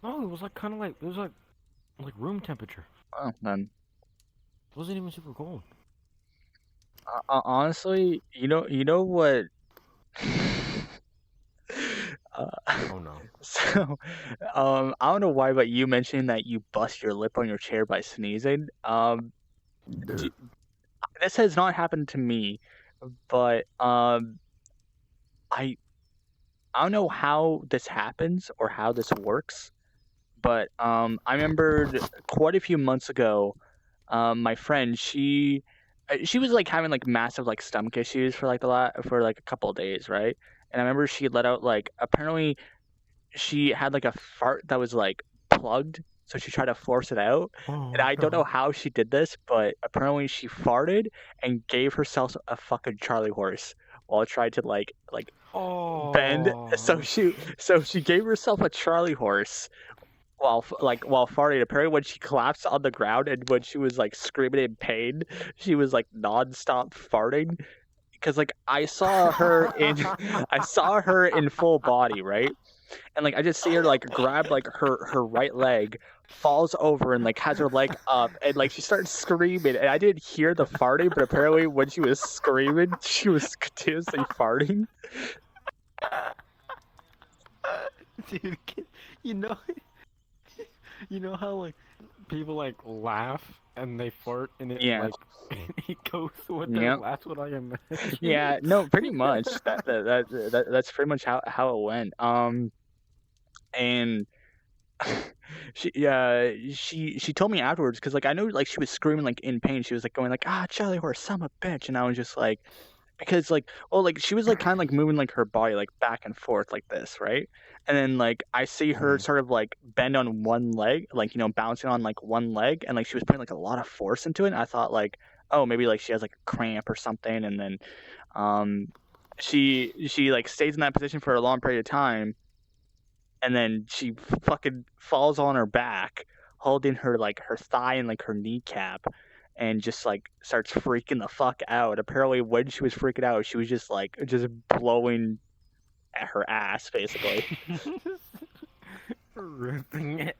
No, it was it was like room temperature. Oh, then. It wasn't even super cold. Honestly, you know what? Oh no. So, I don't know why, but you mentioned that you bust your lip on your chair by sneezing. This has not happened to me, but I I don't know how this happens or how this works, but, I remembered quite a few months ago, my friend, she was, like, having, like, massive, like, stomach issues for, like, for, like, a couple of days, right? And I remember she let out, like, apparently she had, like, a fart that was, like, plugged, so she tried to force it out, and Oh I don't know god. how she did this, but apparently she farted and gave herself a fucking Charlie horse while trying to, like, bend. So Oh. she gave herself a Charlie horse while farting. Apparently, when she collapsed on the ground and when she was, like, screaming in pain, she was, like, nonstop farting. Because like, I saw her in I saw her in full body, right? And, like, I just see her, like, grab, like, her right leg, falls over and, like, has her leg up, and, like, she starts screaming, and I didn't hear the farting, but apparently when she was screaming, she was continuously farting. Dude, you know, you know how like people like laugh and they fart and it Yeah. like it goes with them. Yep. That's what I imagine. Yeah, no, pretty much. That's pretty much how it went. And she told me afterwards because like, I know, like, she was screaming, like, in pain. She was, like, going, like, "Ah, Charlie horse, son of a bitch," and I was just like because, like well, like, she was, like, kinda, like, moving, like, her body, like, back and forth like this, right? And then, like, I see her Mhm. sort of, like, bend on one leg, like, bouncing on, like, one leg, and, like, she was putting, like, a lot of force into it, and I thought, like, "Oh, maybe, like, she has, like, a cramp or something," and then, um, like, stays in that position for a long period of time, and then she fucking falls on her back, holding her, like, her thigh and, like, her kneecap, and just, like, starts freaking the fuck out. Apparently, when she was freaking out, she was just, like, just blowing at her ass, basically. Ripping it.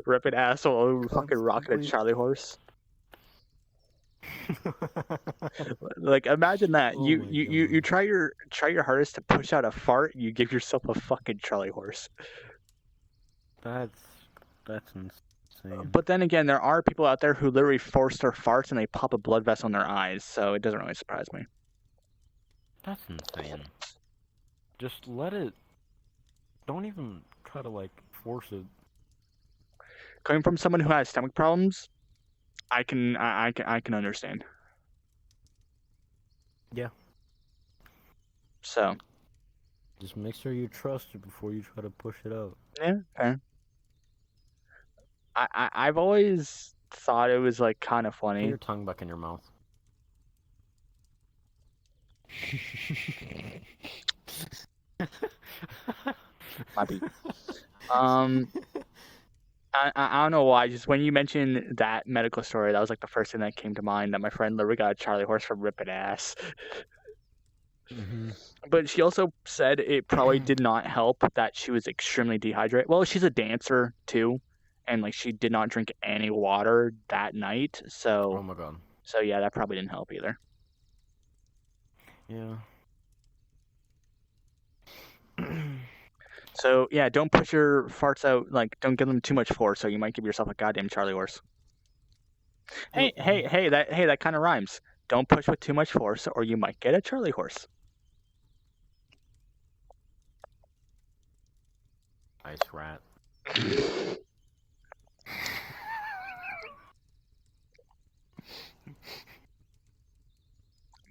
Ripping asshole, fucking rocking a Constantly. Charlie horse. Like, imagine that. Oh my You god. try your hardest to push out a fart, you give yourself a fucking Charlie horse. That's that's insane. But then again, there are people out there who literally force their farts and they pop a blood vessel in their eyes, so it doesn't really surprise me. That's insane. Just let it. Don't even try to like force it. Coming from someone who has stomach problems, I can understand. Yeah. So Just make sure you trust it before you try to push it out. yeah, fair. I've always thought it was like kind of Put funny. your tongue back in your mouth. Might be. Um, I don't know why. Just when you mentioned that medical story, that was like the first thing that came to mind. That my friend literally got a Charlie horse from ripping ass. Mm-hmm. But she also said it probably did not help that she was extremely dehydrated. Well, she's a dancer too, and like she did not drink any water that night. Oh So my god. yeah, that probably didn't help either. Yeah. So yeah, don't push your farts out. Like, don't give them too much force, so you might give yourself a goddamn Charlie horse. Yep. That kind of rhymes. Don't push with too much force, or you might get a Charlie horse. Ice rat.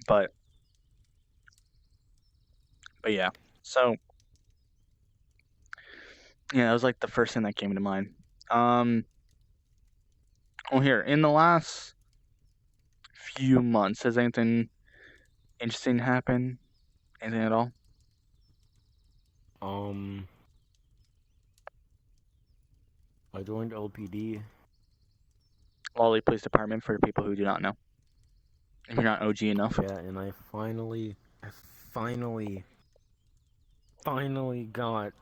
but yeah. So yeah, that was like the first thing that came to mind. Well, here in the last few months, has anything interesting happened? Anything at all? Um, I joined LPD. Lolly Police Department for people who do not know. If you're not OG enough. Yeah, and I finally, finally got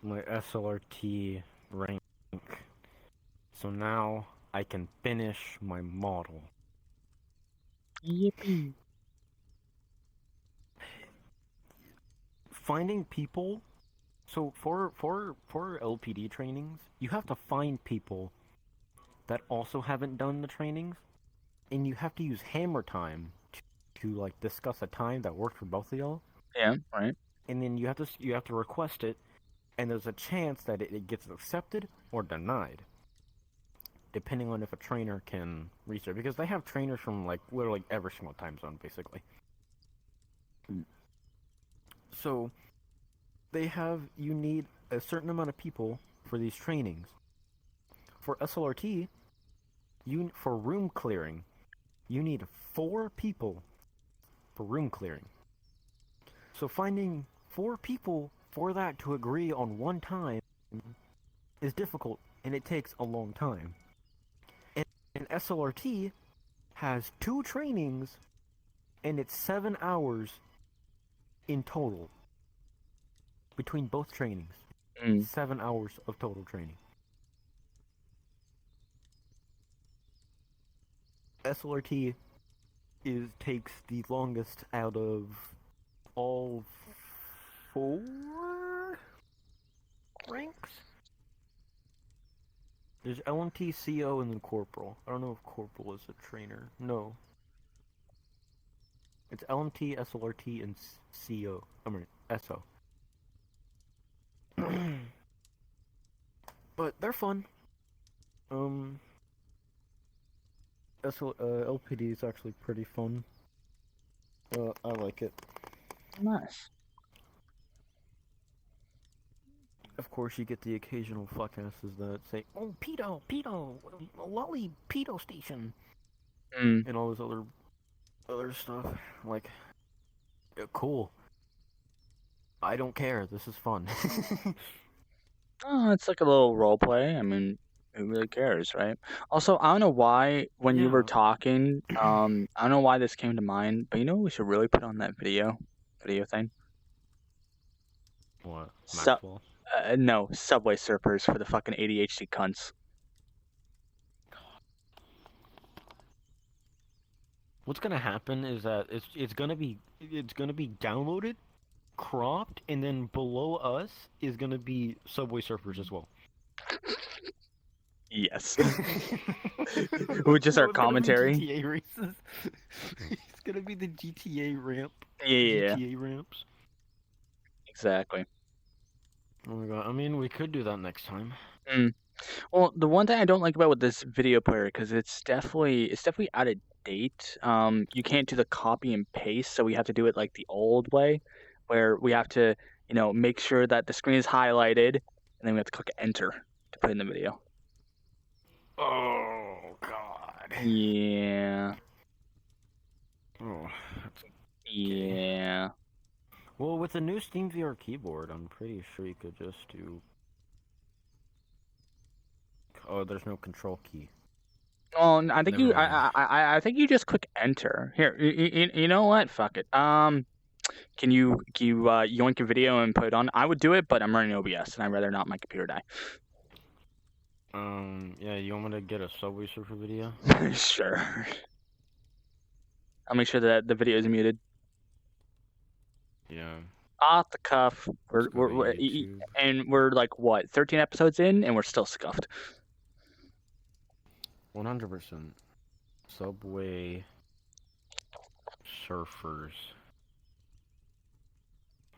my SLRT rank. So now I can finish my model. Yippee. Finding people. So for LPD trainings, you have to find people that also haven't done the trainings, and you have to use hammer time to like discuss a time that worked for both of y'all. Yeah, right. And then you you have to request it, and there's a chance that it gets accepted or denied, depending on if a trainer can research. Because they have trainers from like literally every single time zone, basically. So you need a certain amount of people for these trainings. For SLRT, for room clearing, you need 4 people for room clearing. So finding 4 people for that to agree on one time is difficult, and it takes a long time. And SLRT has 2 trainings, and it's 7 hours in total between both trainings. 7 hours of total training. SLRT takes the longest out of all 4 ranks. There's LMT, CO, and then Corporal. I don't know if Corporal is a trainer. No. It's LMT, SLRT, and CO. I mean, SO. But they're fun. LPD is actually pretty fun. I like it. Nice. Of course, you get the occasional fuckasses that say, "Oh, pedo, lolly, pedo station," and all this other stuff. Like, yeah, cool. I don't care. This is fun. Oh, it's like a little role play. I mean, who really cares, right? Also, I don't know why when you were Yeah. talking, I don't know why this came to mind, but you know what we should really put on that video thing? What? Su Maxwell? no, Subway Surfers for the fucking ADHD cunts. What's gonna happen is that it's gonna be downloaded, cropped, and then below us is gonna be Subway Surfers as well. Yes. Which is our No, it's gonna be commentary. GTA races. It's gonna be the GTA ramp. Yeah, GTA ramps. exactly. Oh my god! I mean, we could do that next time. Mm. Well, the one thing I don't like about with this video player, because it's definitely out of date. You can't do the copy and paste, so we have to do it like the old way, where we have to, make sure that the screen is highlighted, and then we have to click enter to put in the video. Oh god. Yeah. Oh, that's gay. Yeah. Well, with the new Steam VR keyboard, I'm pretty sure you could just do. Oh, there's no control key. Well, I think Never you, mind. I think you just click enter. Here, you know what? Fuck it. Can you yoink a video and put it on? I would do it, but I'm running OBS, and I'd rather not my computer die. Yeah, you want me to get a Subway Surfer video? Sure. I'll make sure that the video is muted. Yeah. Off the cuff. Let's go to YouTube. And we're like what, 13 episodes in, and we're still scuffed. 100%. Subway Surfers.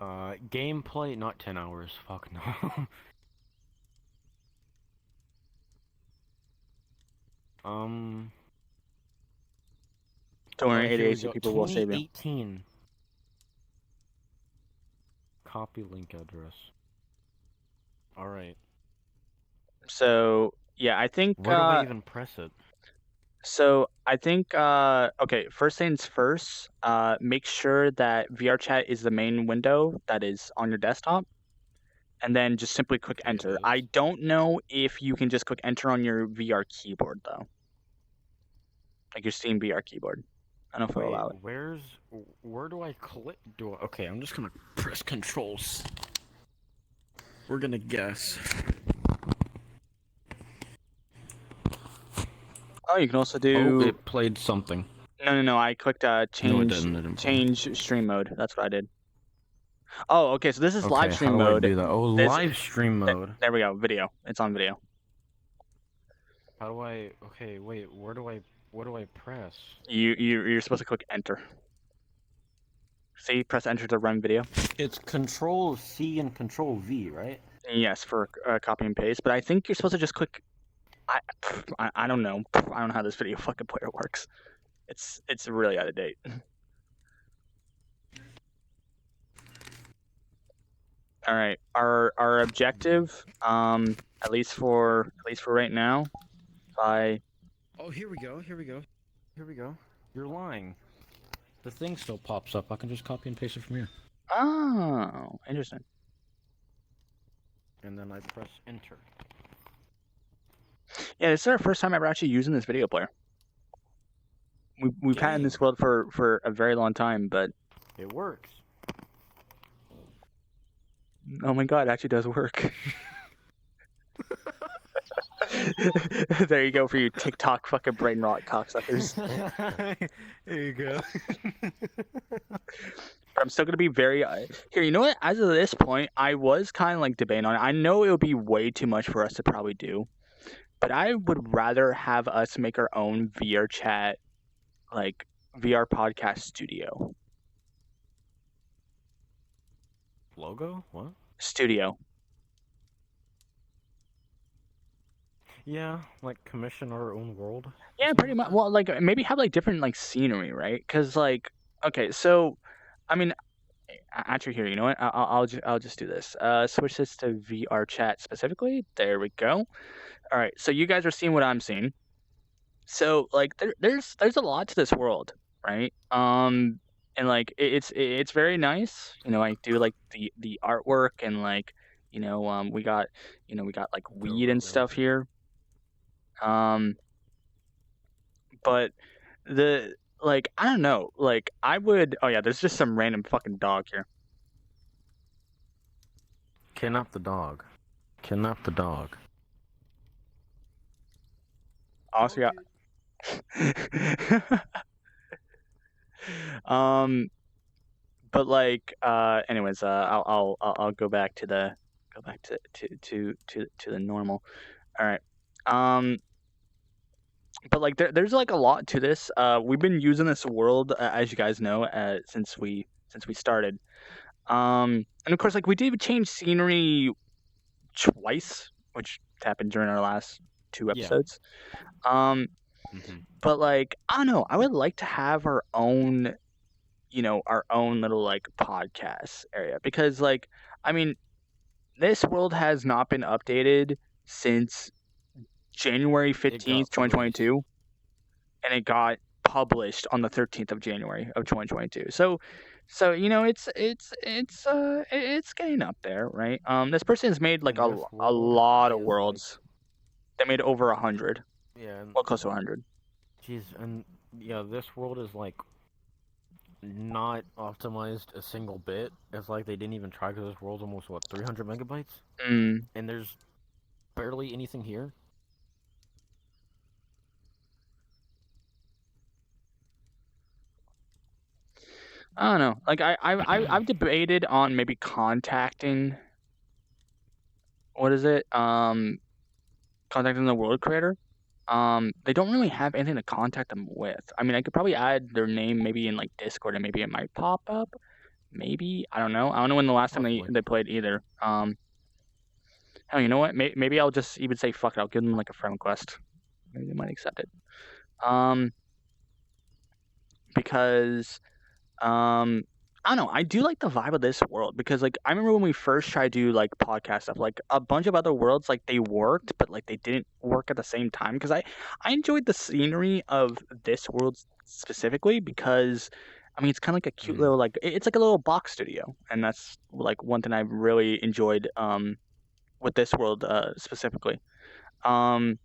Gameplay, not 10 hours. Fuck no. Don't worry, Here we 88 go. people will save you. 2018. Copy link address. Alright. So yeah, I think. Where do I even press it? So I think okay, first things first, make sure that VRChat is the main window that is on your desktop, and then just simply click Okay, it enter. is. I don't know if you can just click enter on your VR keyboard though. Like your Steam VR keyboard. I don't know if it'll allow it. Where do I click? Okay, I'm just gonna press controls. We're gonna guess. Oh, you can also do. Oh, it played something. No. I clicked No, it change didn't. It didn't play. stream mode. That's what I did. Oh, okay. So this is live Okay, stream how do I mode. do that? Oh, live stream mode. There we go. Video. It's on video. How do I? Okay, wait. What do I press? You're supposed to click enter. See, press enter to run video. It's Control C and Control V, right? Yes, for copy and paste. But I think you're supposed to just click. I don't know. I don't know how this video fucking player works. It's really out of date. All right, our objective, at least for right now, by. Oh, here we go. Here we go. Here we go. You're lying. The thing still pops up. I can just copy and paste it from here. Oh, interesting. And then I press enter. Yeah, this is our first time ever actually using this video player. We've had it in this world for a very long time, but it works. Oh my god, it actually does work. There you go for you TikTok fucking brain rot cocksuckers. There you go. I'm still gonna be very here. You know what? As of this point, I was kind of like debating on it. I know it would be way too much for us to probably do, but I would rather have us make our own VR chat, like VR podcast studio. Logo? What? Studio. Yeah, like commission our own world. Yeah, pretty much. Well, like maybe have like different like scenery, right? Because like, okay, so, I mean, actually, here, you know what? I'll just do this. Switch this to VR chat specifically. There we go. All right, so you guys are seeing what I'm seeing. So like, there's a lot to this world, right? And like it's very nice. You know, I do like the artwork and like, we got like weed and stuff here. But I don't know, like I would. Oh yeah, there's just some random fucking dog here. Kidnap the dog. Kidnap the dog. Also got. But like, anyways, I'll go back to the normal. All right. But like there's like a lot to this. We've been using this world, as you guys know, since we started. And of course, like we did change scenery twice, which happened during our last 2 episodes. Yeah. But like, I don't know, I would like to have our own, our own little like podcast area, because like, I mean, this world has not been updated since January 15th, 2022, and it got published on the 13th of January of 2022. So it's getting up there, right? This person has made like a lot of worlds. They made over 100. Yeah. Well, close to 100. Jeez, and yeah, this world is like not optimized a single bit. It's like they didn't even try, because this world's almost 300 megabytes, and there's barely anything here. I don't know. Like I've debated on maybe contacting. What is it? Contacting the world creator. They don't really have anything to contact them with. I mean, I could probably add their name maybe in like Discord, and maybe it might pop up. Maybe, I don't know. I don't know when the last time they played either. Hell, you know what? Maybe I'll just even say fuck it. I'll give them like a friend request. Maybe they might accept it. Because I don't know. I do like the vibe of this world, because like I remember when we first tried to do like podcast stuff, like a bunch of other worlds, like they worked, but like they didn't work at the same time. Because I enjoyed the scenery of this world specifically, because I mean it's kind of like a cute little, like it's like a little box studio, and that's like one thing I really enjoyed with this world specifically. But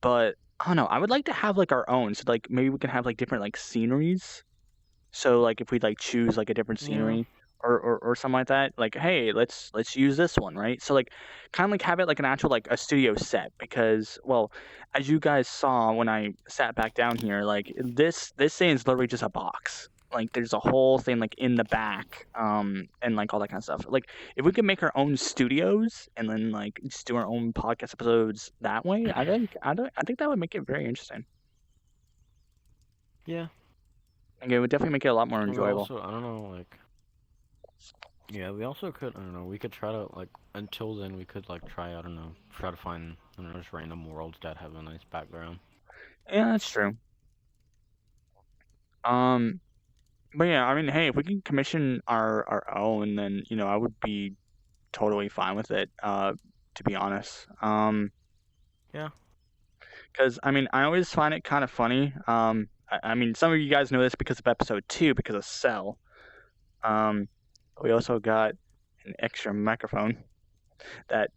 I don't know. I would like to have like our own, so like maybe we can have like different like sceneries. So like if we like choose like a different scenery, or something like that, like hey, let's use this one, right? So like kind of like have it like an actual like a studio set, because well, as you guys saw when I sat back down here, like this thing is literally just a box. Like there's a whole thing like in the back, and like all that kind of stuff. Like if we could make our own studios and then like just do our own podcast episodes that way, I think that would make it very interesting. Yeah. Like, it would definitely make it a lot more And we enjoyable. also, I don't know, like, yeah, we also could, I don't know, we could try to, like, until then, we could, like, try, I don't know, try to find, I don't know, just random worlds that have a nice background. Yeah, that's true. Um, but yeah, I mean, hey, if we can commission our own, then I would be totally fine with it. To be honest. Yeah. Because I mean, I always find it kind of funny. I mean, some of you guys know this because of episode 2, because of Cell. Um, we also got an extra microphone that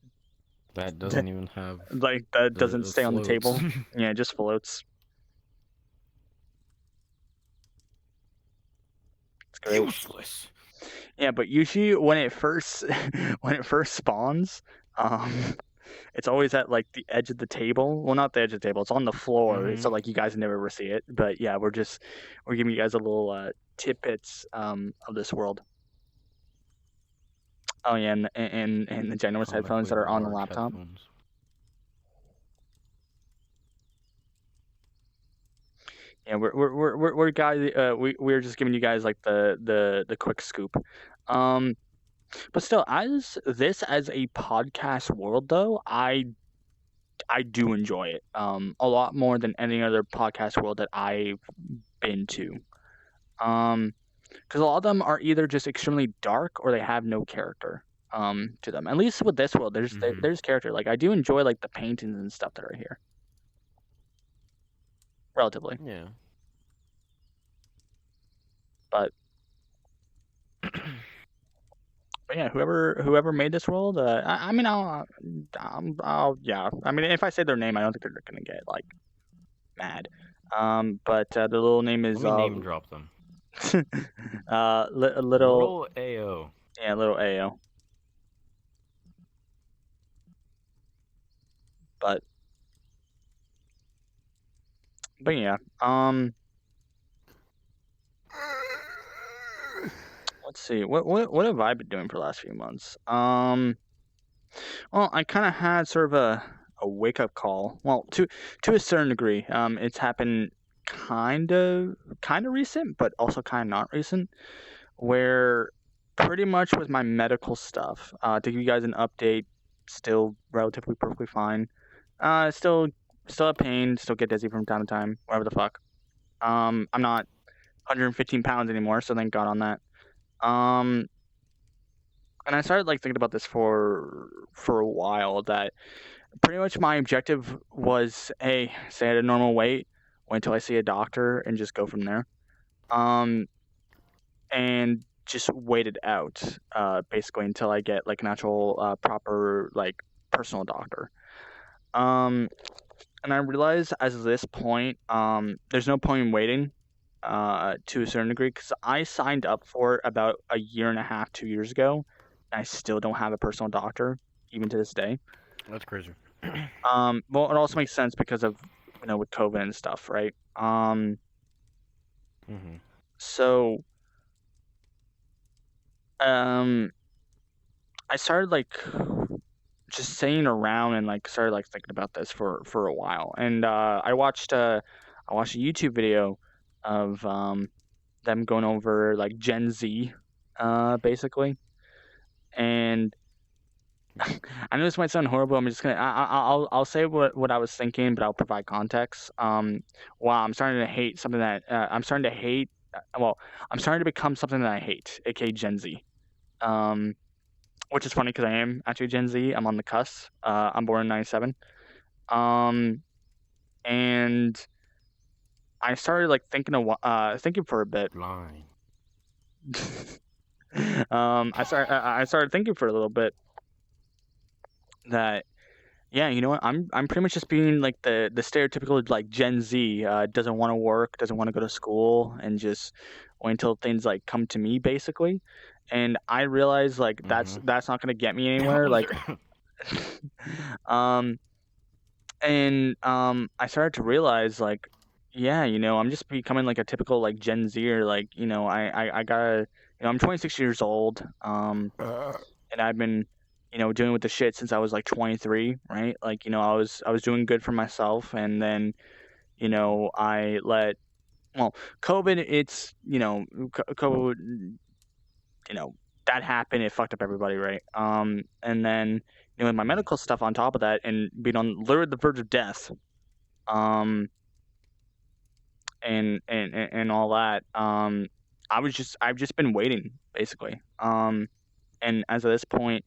That doesn't even have, like that doesn't it stay on the floats. table. Yeah, it just floats. It's great. Useless! Yeah, but usually when it first when it first spawns, um, it's always at like the edge of the table. Well, not the edge of the table. It's on the floor, Mm-hmm. so like you guys never ever see it. But yeah, we're giving you guys a little tidbits of this world. Oh yeah, and the ginormous headphones Comically that are on the large laptop. headphones. Yeah, we're guys. We're just giving you guys like the quick scoop. Um, but still, as a podcast world though, I do enjoy it. A lot more than any other podcast world that I've been to. Because a lot of them are either just extremely dark or they have no character. To them. At least with this world, Mm-hmm. there's character. Like I do enjoy like the paintings and stuff that are here, relatively. Yeah. But But yeah, whoever made this world, I mean, yeah. I mean, if I say their name, I don't think they're gonna get like mad. But the little name Let is me name drop them. a little, Little AO. yeah, little AO. But yeah, let's see, what have I been doing for the last few months? Well, I kind of had sort of a wake up call. Well, to a certain degree, it's happened kind of recent, but also kind of not recent. Where pretty much with my medical stuff, to give you guys an update, still relatively perfectly fine. Still have pain, still get dizzy from time to time, whatever the fuck. I'm not 115 pounds anymore, so thank God on that. Um, and I started like thinking about this for a while. That pretty much my objective was, hey, stay at a normal weight, wait until I see a doctor, and just go from there. Um, and just wait it out, basically until I get like an actual proper like personal doctor. Um, and I realized as of this point, there's no point in waiting, to a certain degree, because I signed up for it about a year and a half, 2 years ago, and I still don't have a personal doctor even to this day. That's crazy. Well, it also makes sense because of with COVID and stuff, right? Mm-hmm. So um, I started like just sitting around and like started like thinking about this for a while, and I watched a YouTube video of them going over like Gen Z, basically, and I know this might sound horrible. I'm just gonna I'll say what I was thinking, but I'll provide context. Wow, I'm starting to hate something that I'm starting to hate. Well, I'm starting to become something that I hate, aka Gen Z. Um, which is funny because I am actually Gen Z. I'm on the cusp. I'm born in '97. Um, and I started like thinking for a bit. Blind. I started thinking for a little bit that, yeah, you know what? I'm pretty much just being like the stereotypical like Gen Z, doesn't want to work, doesn't want to go to school, and just wait until things like come to me, basically. And I realized like Mm-hmm. that's not gonna get me I anywhere. was Like, there. um, and I started to realize like, yeah, I'm just becoming like a typical like Gen Zer. Like, I gotta, I'm 26 years old. And I've been, doing with the shit since I was like 23, right? Like, I was doing good for myself, and then, I let well, COVID, it's, COVID, you know, that happened, it fucked up everybody, right? And then, with my Mhm. medical stuff on top of that and being on literally the verge of death, um, and all that, I've just been waiting basically. And as of this point,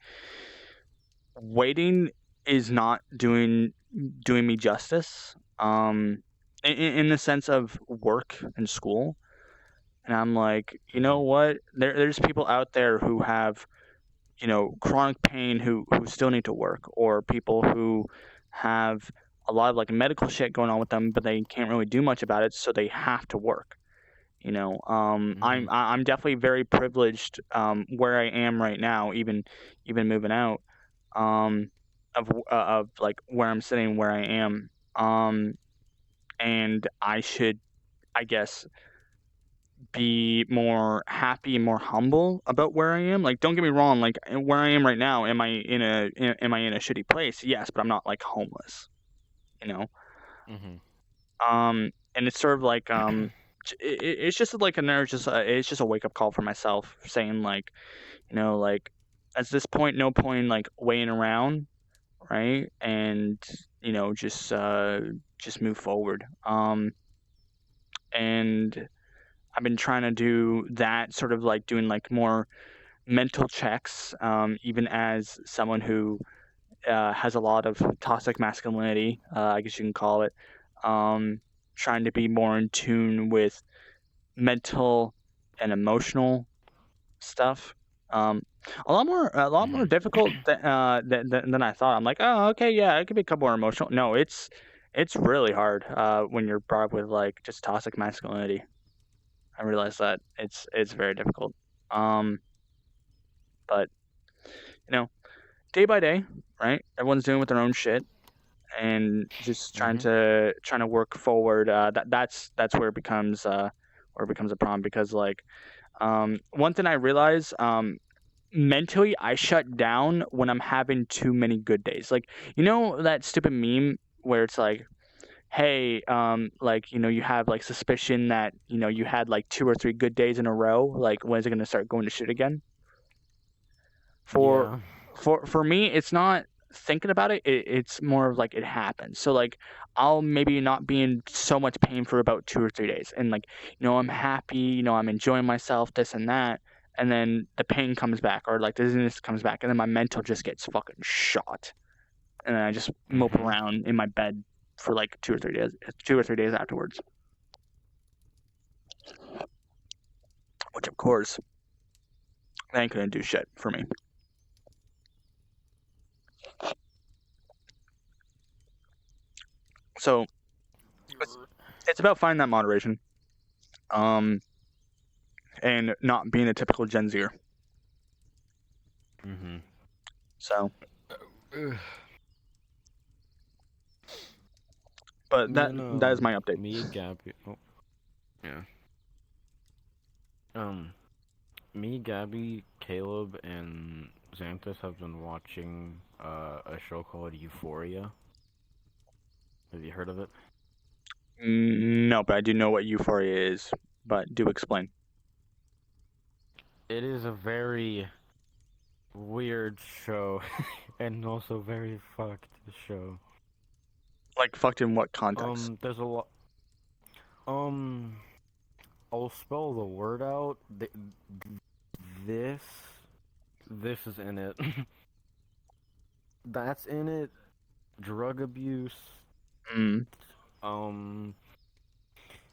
waiting is not doing me justice. In the sense of work and school, and I'm like, you know Mhm. what? There's people out there who have, chronic pain who still need to work, or people who have a lot of like medical shit going on with them, but they can't really do much about it, so they have to work. Mhm. I'm definitely very privileged where I am right now, even moving out, of like where I'm sitting, where I am, and I should, I guess, be more happy and more humble about where I am. Like, don't get me wrong, like where I am right now, am I in a shitty place? Yes, but I'm not like homeless, you know. Mhm. And it's sort of like it's just like another just it's just a wake up call for myself, saying like, like at this point, no point like weighing around, right? And just move forward. And I've been trying to do that, sort of like doing like more mental checks, even as someone who has a lot of toxic masculinity, I guess you can call it. Um, Trying to be more in tune with mental and emotional stuff. Um, a lot more Mhm. difficult than I thought. I'm like, oh, okay, yeah, it could be a couple more emotional. No, it's really hard when you're brought up with like just toxic masculinity. I realize that it's very difficult. Um, but you know, day by day, right? Everyone's doing with their own shit and just Mhm. trying to work forward. That's where it becomes a problem because like one thing I realize mentally I shut down when I'm having too many good days. Like that stupid meme where it's like, hey, like you have like suspicion that you had like 2 or 3 good days in a row. Like when is it gonna start going to shit again? For Yeah. for me, it's not thinking about it, it's more of like it happens. So, like, I'll maybe not be in so much pain for about 2 or 3 days, and, like, I'm happy, I'm enjoying myself, this and that, and then the pain comes back or, like, dizziness comes back, and then my mental just gets fucking shot, and then I just mope Mhm. around in my bed for, like, 2 or 3 days afterwards, which, of course, that ain't gonna do shit for me. So, it's it's about finding that moderation, um, and not being a typical Gen Zer. Mhm. So, Ugh. but Me that and that is my update. me, Gabby. Oh, yeah. Um, Me, Gabby, Caleb, and Xanthus have been watching a show called Euphoria. Have you heard of it? No, but I do know what euphoria is. But do explain. It is a very weird show, and also very fucked show. Like fucked in what context? There's a lot. Um, I'll spell the word out. This, this is in it. That's in it. Drug abuse. Mm, Um,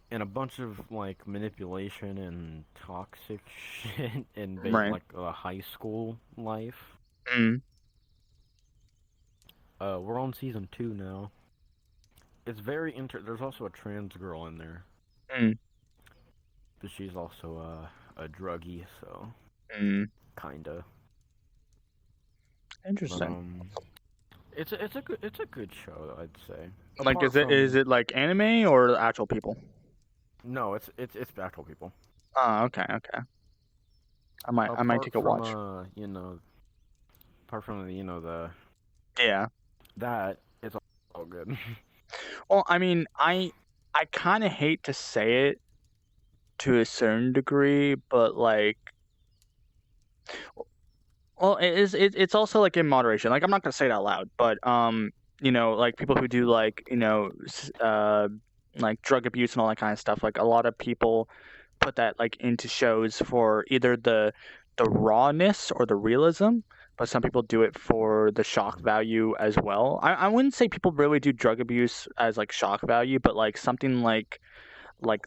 and a bunch of like manipulation and toxic shit in right. like a high school life. Mm, We're on season 2 now. It's very There's also a trans girl in there, mm, but she's also a druggie, so mm. kinda. But Interesting. it's a good show, I'd say. Like, Apart is from it like anime or actual people? no, it's actual people. Oh, okay, okay. I might Apart take a from watch. apart from the Yeah. that it's all good. Well, I mean, I kind of hate to say it, to a certain degree, but like, well, it's also like in moderation. Like I'm not gonna say it out loud, but like people who do like like drug abuse and all that kind of stuff. Like a lot of people put that like into shows for either the rawness or the realism, but some people do it for the shock Mhm. value as well. I wouldn't say people really do drug abuse as like shock value, but like something like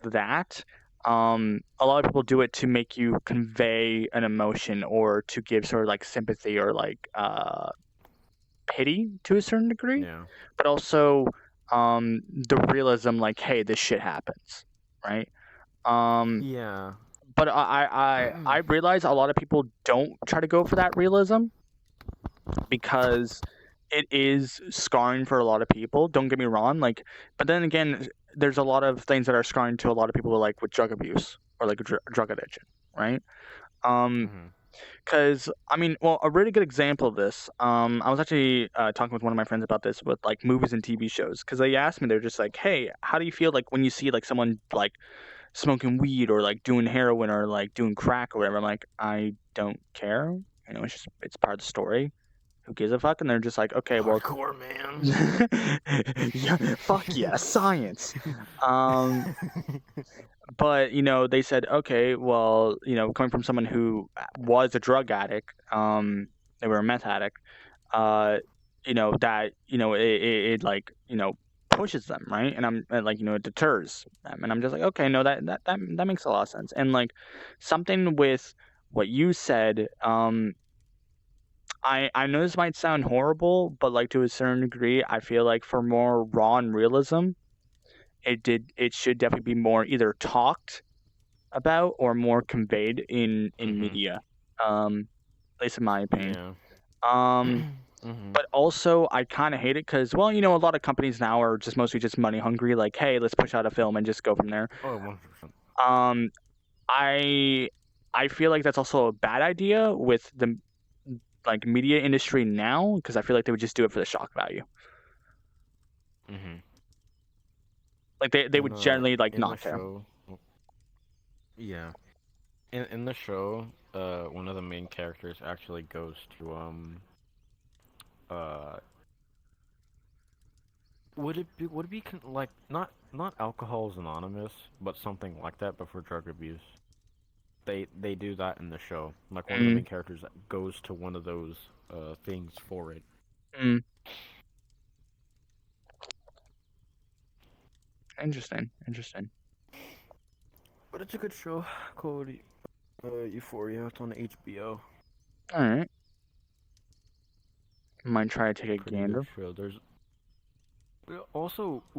that. A lot of people do it to make you convey an emotion or to give sort of like sympathy or like pity to a certain degree, Yeah. but also the realism, like, hey, this shit happens, right? Um, Yeah. but I realize a lot of people don't try to go for that realism because it is scarring for a lot of people. Don't get me wrong, like, but then again, there's a lot of things that are scarring to a lot of people, like with drug abuse or like drug addiction, right? Um, Mhm. because I mean, well, a really good example of this. I was actually talking with one of my friends about this with like movies and TV shows because they asked me, they're just like, "Hey, how do you feel like when you see like someone like smoking weed or like doing heroin or like doing crack or whatever?" I'm like, I don't care. It's part of the story. Who gives a fuck? And they're just like, okay, well, Hardcore, man. yeah, fuck yeah, science. Um, but they said, okay, well, coming from someone who was a drug addict, they were a meth addict, uh, that it like pushes them, right? And like it deters them, and I'm just like, okay, no, that makes a lot of sense. And like something with what you said, I know this might sound horrible, but like to a certain degree, I feel like for more raw and realism, it should definitely be more either talked about or more conveyed in Mhm. media. At least in my opinion. Yeah. Um, Mhm. but also I kind of hate it because, well, a lot of companies now are just mostly just money hungry. Like, hey, let's push out a film and just go from there. Oh, 100%. Um, I I feel like that's also a bad idea with the like media industry now because I feel like they would just do it for the shock value. Mhm. Like they would generally like In the not care. show, yeah. In the show, one of the main characters actually goes to uh like not Alcohol's Anonymous, but something like that, but for drug abuse. They do that in the show. Like one of the Mm, main characters goes to one of those things for it. mm, interesting, interesting. But it's a good show called Euphoria. It's on HBO. All right, might try to take a Pretty good gander. show. There's we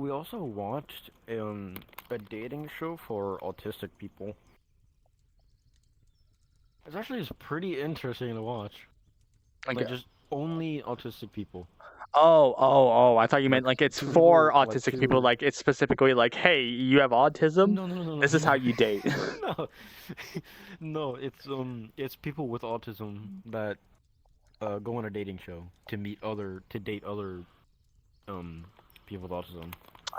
also watched a dating show for autistic people. It's actually just pretty interesting to watch. Like, Like just only autistic people. oh! I thought you meant Like like it's for two like autistic people. two Like it's specifically like, hey, you have autism. no This is no how you date. no no it's people with autism that go on a dating show to date other um people with autism.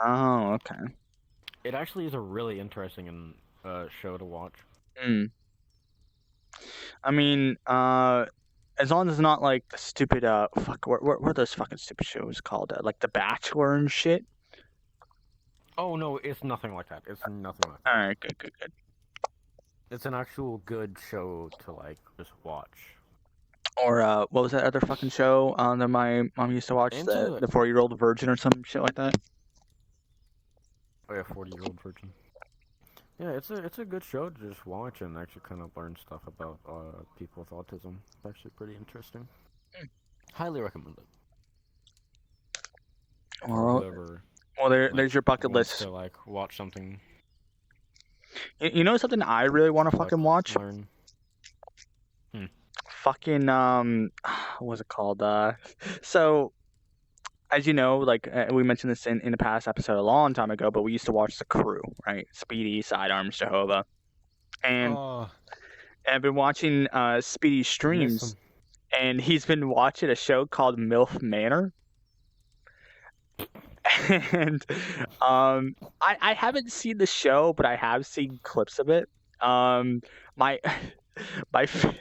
Oh, okay. It actually is a really interesting and show to watch. Mm. I mean, as long as it's not like the stupid fuck, what are those fucking stupid shows called? Like The Bachelor and shit. Oh no, it's nothing like that. It's nothing like All that. right, good, good, good. It's an actual good show to like just watch. Or what was that other fucking show that my mom used to watch? The Into the 4-year-old virgin or some shit like that. oh yeah, 40-year-old virgin. Yeah, it's a good show to just watch and actually kind of learn stuff about people with autism. It's actually pretty interesting. Highly recommend it for Well, whoever like there's your bucket wants list. to like watch something You know something I really want to to like fucking watch? learn. Hmm. Fucking what was it called? So as you know, like we mentioned this in the past episode a long time ago, but we used to watch The Crew, right? Speedy, Sidearms, Jehovah, and Oh, I've been watching Speedy miss streams, him. and he's been watching a show called MILF Manor, and I haven't seen the show, but I have seen clips of it. My my f-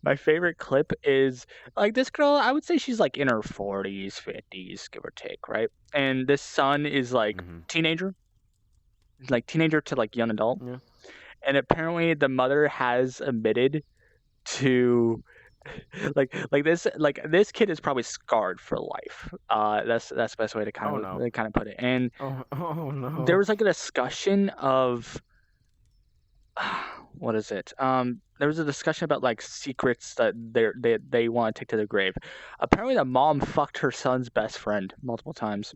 my favorite clip is like this girl. I would say she's like in her 40s, 50s, give or take, right? And this son is like Mhm. teenager, like teenager to like young adult. Yeah. And apparently the mother has admitted to this kid is probably scarred for life. That's the best way to Oh no. kind of put it. And Oh oh there no. was like a discussion of what is it? There was a discussion about like secrets that they want to take to the grave. Apparently, the mom fucked her son's best friend multiple times.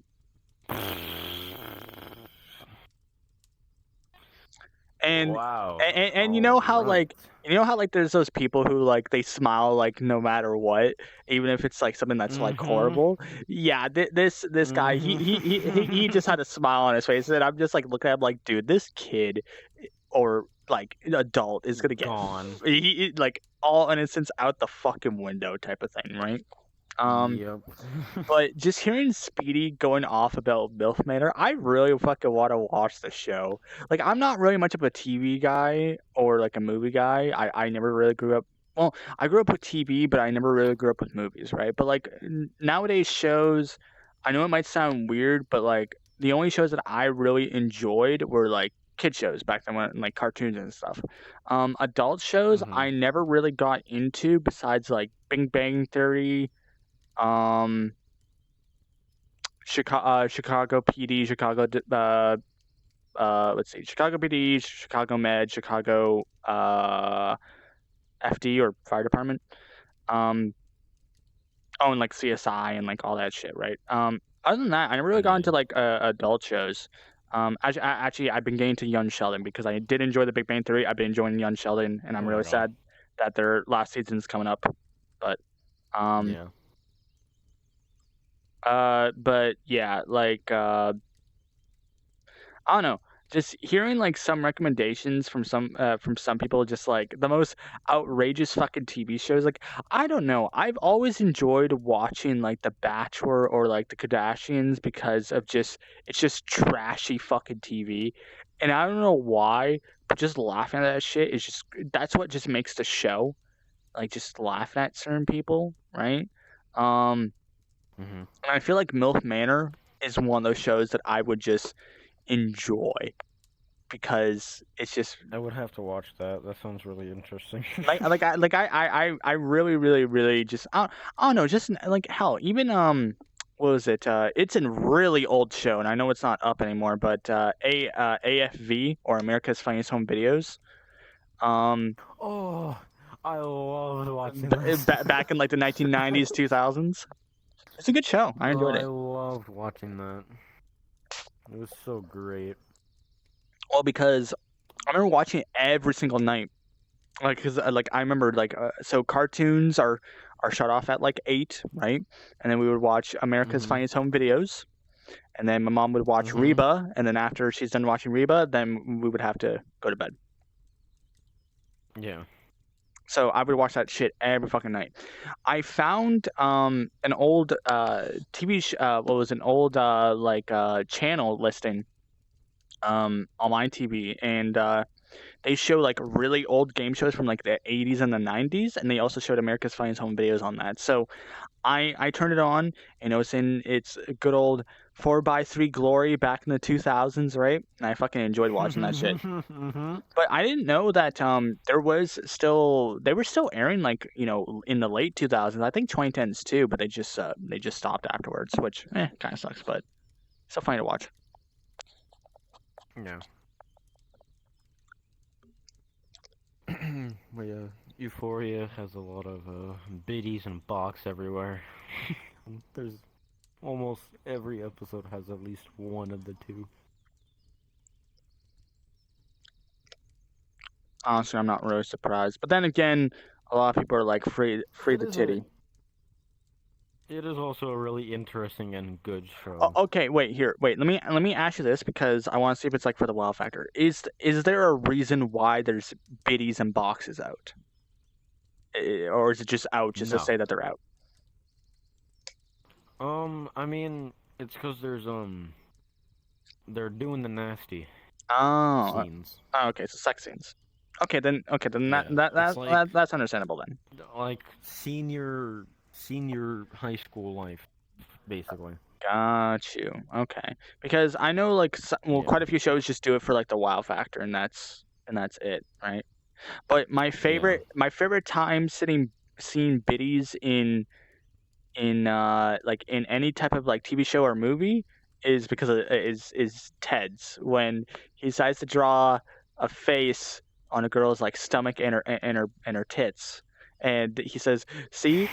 And Wow. and All right. you know how like there's those people who like they smile like no matter what, even if it's like something that's like Mhm. horrible. Yeah, this guy he just Mhm. had a smile on his face, and I'm just like looking at him like, dude, this kid or like adult is gonna get Gone. like all innocence out the fucking window type of thing, right? Um, Yep. but just hearing Speedy going off about MILF Manor, I really fucking want to watch the show. Like, I'm not really much of a TV guy or like a movie guy. I never really grew up. Well, I grew up with TV, but I never really grew up with movies, right? But like nowadays shows, I know it might sound weird, but like the only shows that I really enjoyed were like kid shows back then when like cartoons and stuff. Adult shows Mhm. I never really got into besides like Bing Bang Theory, um Chicago PD, let's see, Chicago PD, Chicago Med, Chicago FD or fire department. Um, oh, and like CSI and like all that shit, right? Other than that, I never really got into Yeah. like adult shows. Actually, I've been getting to Young Sheldon because I did enjoy The Big Bang Theory. I've been enjoying Young Sheldon, and I'm Oh really my god. sad that their last season's coming up. But um, Yeah. but yeah, like I don't know. Just hearing like some recommendations from some people, just like the most outrageous fucking TV shows. Like I don't know. I've always enjoyed watching like The Bachelor or like The Kardashians because of just it's just trashy fucking TV, and I don't know why, but just laughing at that shit is just that's what just makes the show. Like just laughing at certain people, right? Um, Mhm. and I feel like MILF Manor is one of those shows that I would just enjoy because it's just I would have to watch that. That sounds really interesting. I really just I don't know just like hell even what was it it's a really old show and I know it's not up anymore but AFV or America's Funniest Home Videos um Oh, I loved watching that. back in like the 1990s 2000s. It's a good show. I Oh, enjoyed I it. loved watching that. It was so great. Well, because I remember watching it every single night. Like, cause like I remember so cartoons are shut off at like 8, right? And then we would watch America's Mhm. Funniest Home Videos, and then my mom would watch Mhm. Reba, and then after she's done watching Reba, then we would have to go to bed. Yeah. So I would watch that shit every fucking night. I found an old what was an old channel listing on my TV, and they show like really old game shows from like the 80s and the 90s, and they also showed America's Funniest Home Videos on that. So I turned it on, and it was in its good old 4x3 glory back in the 2000s, right? And I fucking enjoyed watching that shit. Mhm. But I didn't know that they were still airing like in the late 2000s. I think 2010s too, but they just stopped afterwards, which kind of sucks, but still funny to watch. Yeah. But yeah, Euphoria has a lot of biddies and box everywhere. There's almost every episode has at least one of the two. Honestly, I'm not really surprised. But then again, a lot of people are like free It the is a. titty. It is also a really interesting and good Oh, show. okay, wait. Let me ask you this because I want to see if it's like for the wow factor. Is there a reason why there's biddies and boxes out, or is it just out just to No. say that they're out? I mean, It's because they're doing the nasty Oh, scenes. okay, so sex scenes. Okay, then Yeah, it's that's understandable then. like senior high school life, basically. Got you. Okay, because I know like well, Yeah, quite a few shows just do it for like the wow factor, and that's it, right? But yeah. my favorite time seeing biddies in like in any type of like TV show or movie is because of, is Ted's when he decides to draw a face on a girl's like stomach and her tits. And he says, "See,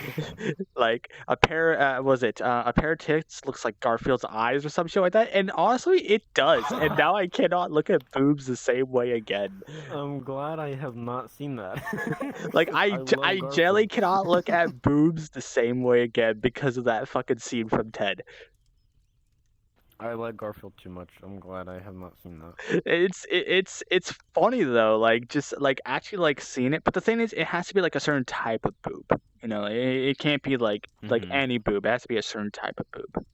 like a pair was it a pair of tits looks like Garfield's eyes or some shit like that." And honestly, it does. And now I cannot look at boobs the same way again. I'm glad I have not seen that. Like I love I generally Garfield. cannot look at boobs the same way again because of that fucking scene from Ted. I like Garfield too much. I'm glad I have not seen that. It's funny though, like just like actually like seeing it. But the thing is, it has to be like a certain type of boob. You know, it can't be like Hmm. any boob. It has to be a certain type of boob.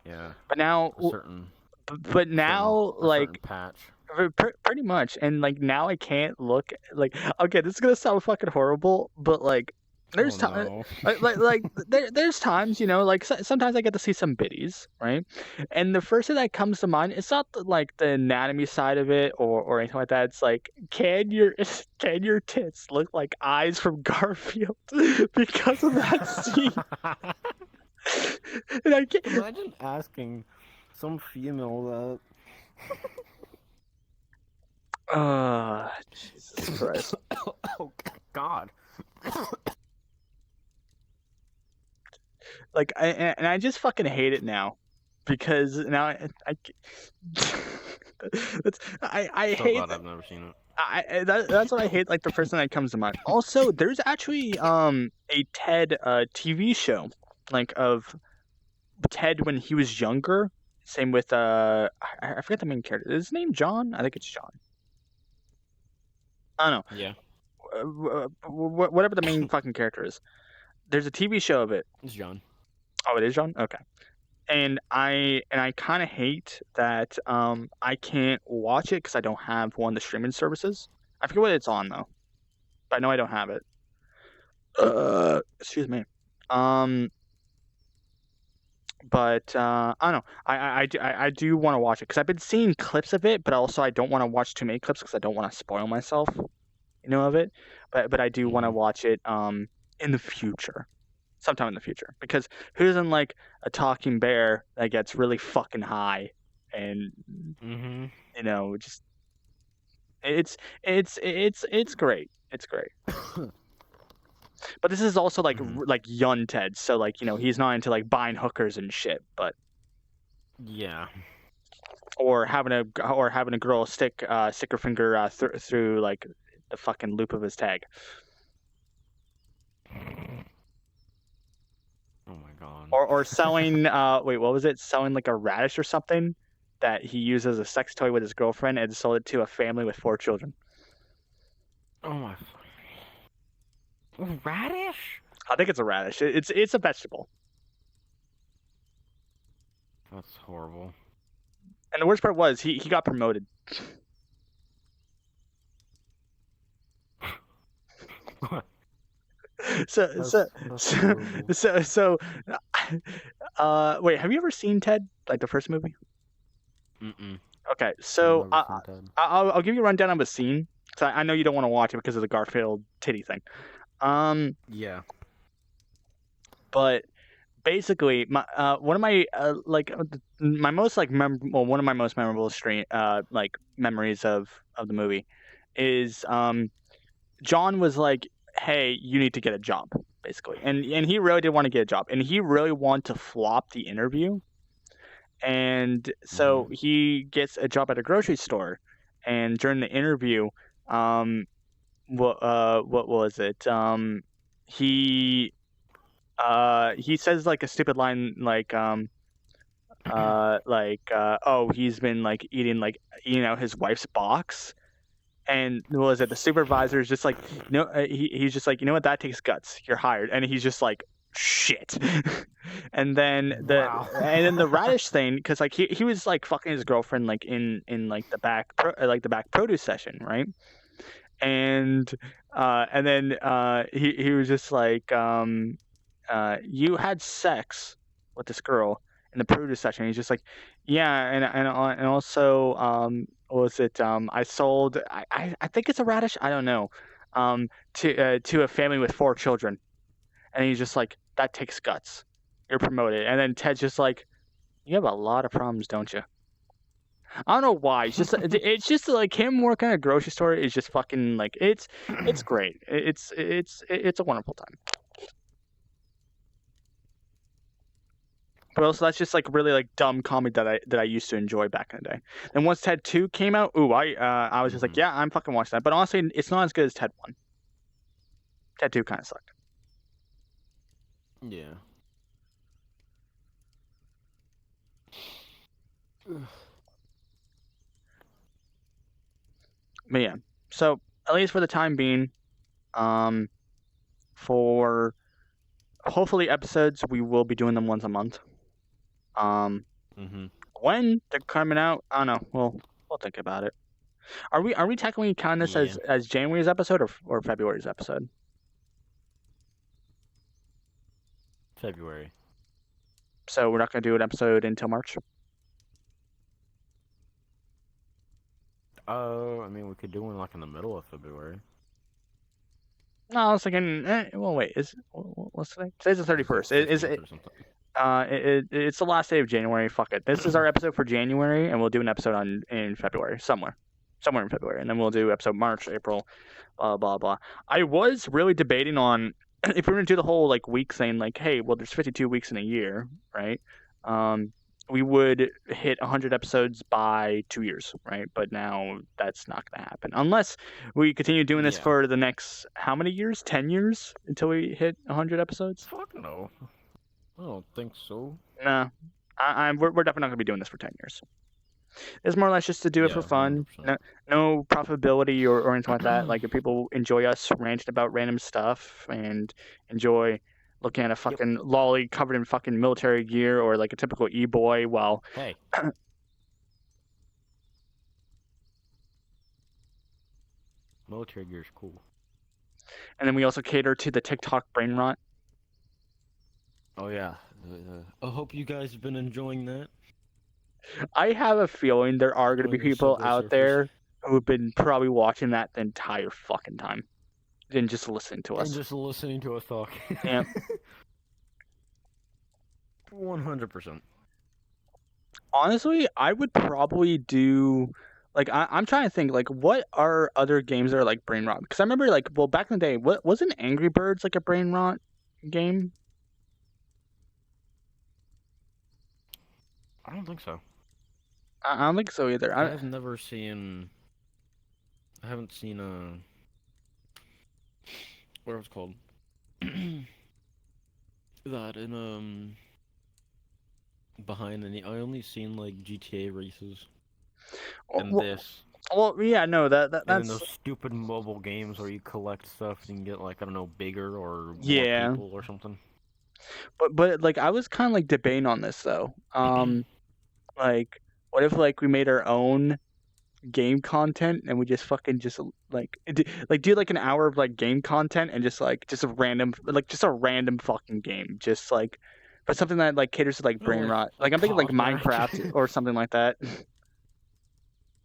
Yeah, But now, a certain, but now a certain like patch. pretty much, and like now I can't look like okay, this is gonna sound fucking horrible, but like Oh there's time no. there's times like sometimes I get to see some biddies, right? And the first thing that comes to mind is not like the anatomy side of it or anything like that. It's like can your tits look like eyes from Garfield because of that scene? And I can't. Imagine asking some female Jesus Christ. that. Oh God. Like and I just fucking hate it now because now I So hate glad I've never seen it. that's what I hate, like the first thing that comes to mind. Also, there's actually a Ted TV show like of Ted when he was younger. Same with I forget the main character. Is his name John? I think it's John. I don't Yeah, know. Whatever the main fucking character is. There's a TV show of it. it's John. Oh, it is John? Okay. And I kind of hate that I can't watch it because I don't have one of the streaming services. I forget what it's on though, but I know I don't have it. Excuse me. Um, but I don't know. I do want to watch it because I've been seeing clips of it, but also I don't want to watch too many clips because I don't want to spoil myself, of it. But I do want to Mhm. watch it in the future, sometime in the future, because who doesn't like a talking bear that gets really fucking high and Mhm. just it's great. It's great. But this is also like Mhm. like young Ted, so like he's not into like buying hookers and shit, but Yeah. or having a girl stick her finger through like the fucking loop of his tag, Oh my God. or selling wait, what was it? Selling like a radish or something that he used as a sex toy with his girlfriend and sold it to a family with 4 children. Oh my. Radish? I think it's a radish. It's a vegetable. That's horrible. And the worst part was he got promoted. So That's so that's so horrible. so wait, have you ever seen Ted, like the first movie? Mm-mm. Okay, I've so never seen Ted. I'll give you a rundown of a scene. So I know you don't want to watch it because of the Garfield titty thing. Um, Yeah. but basically, my one of my my most like one of my most memorable stream like memories of the movie is John was like, "Hey, you need to get a job," basically, and he really did want to get a job, and he really wanted to flop the interview, and so Mhm. he gets a job at a grocery store, and during the interview, um, what was it? He he says like a stupid line oh, he's been like eating like his wife's box. And what was it? The supervisor is just like, he's just like, you know what? That takes guts. You're hired. And he's just like shit. and then the Wow. and then the radish thing, because like he was like fucking his girlfriend like in like the back produce session, right? And then he was just like you had sex with this girl in the produce section. He's just like, yeah, and also what was it I sold I think it's a radish, I don't know, to a family with 4 children. And he's just like, that takes guts, you're promoted. And then Ted's just like, you have a lot of problems, don't you? I don't know why. It's just like him working at a grocery store is just fucking like it's great. It's a wonderful time. But also that's just like really like dumb comedy that I used to enjoy back in the day. And once Ted 2 came out, I was just like, Mhm. yeah, I'm fucking watching that. But honestly, it's not as good as Ted 1. Ted 2 kind of sucked. Yeah. But yeah. So at least for the time being, um, for hopefully episodes, we will be doing them once a month. Um, Mhm. when they're coming out, I don't know. We'll think about it. Are we technically counting this Yeah. as January's episode or February's episode? February. So we're not gonna do an episode until March. I mean, we could do one like in the middle of February. No, I was thinking. Well, wait. What's today? Today's the Like the 31st. Is 15th it? or something. It's the last day of January. Fuck it. This is our episode for January, and we'll do an episode in February somewhere in February, and then we'll do episode March, April, blah blah blah. I was really debating on if we're gonna do the whole like week thing, like, hey, well, there's 52 weeks in a year, right? Um, we would hit 100 episodes by 2 years, right? But now that's not gonna happen unless we continue doing this Yeah. for the next how many years? 10 years until we hit 100 episodes? Fuck no. I don't think so. Nah, we're definitely not gonna be doing this for 10 years. It's more or less just to do it for Yeah, fun. 100%. No profitability or anything like that. Like if people enjoy us ranting about random stuff and enjoy looking at a Yep. fucking lolly covered in fucking military gear or like a typical e-boy while Hey. Military gear's cool. and then we also cater to the TikTok brain rot. Oh yeah. I hope you guys have been enjoying that. I have a feeling there are going to be Enjoying the people Subway out Surfers. there who have been probably watching that the entire fucking time and just listening to And us. just listening to us talk. Yeah. 100%. Honestly, I would probably do like I'm trying to think like what are other games that are like brain rot? Because I remember like well back in the day, what wasn't Angry Birds like a brain rot game? I don't think so. I don't think so either. I've never seen. I haven't seen what it was called. That in behind any. I only seen like GTA races and well, this. well, yeah, no, And then that's those stupid mobile games where you collect stuff and you can get like I don't know bigger or more yeah. people or something. But like I was kind of like debating on this though. Like what if like we made our own game content and we just fucking just do like an hour of like game content and just a random fucking game just like but something that like caters to like You know, brain rot like like I'm thinking like COD Minecraft match. or something like that.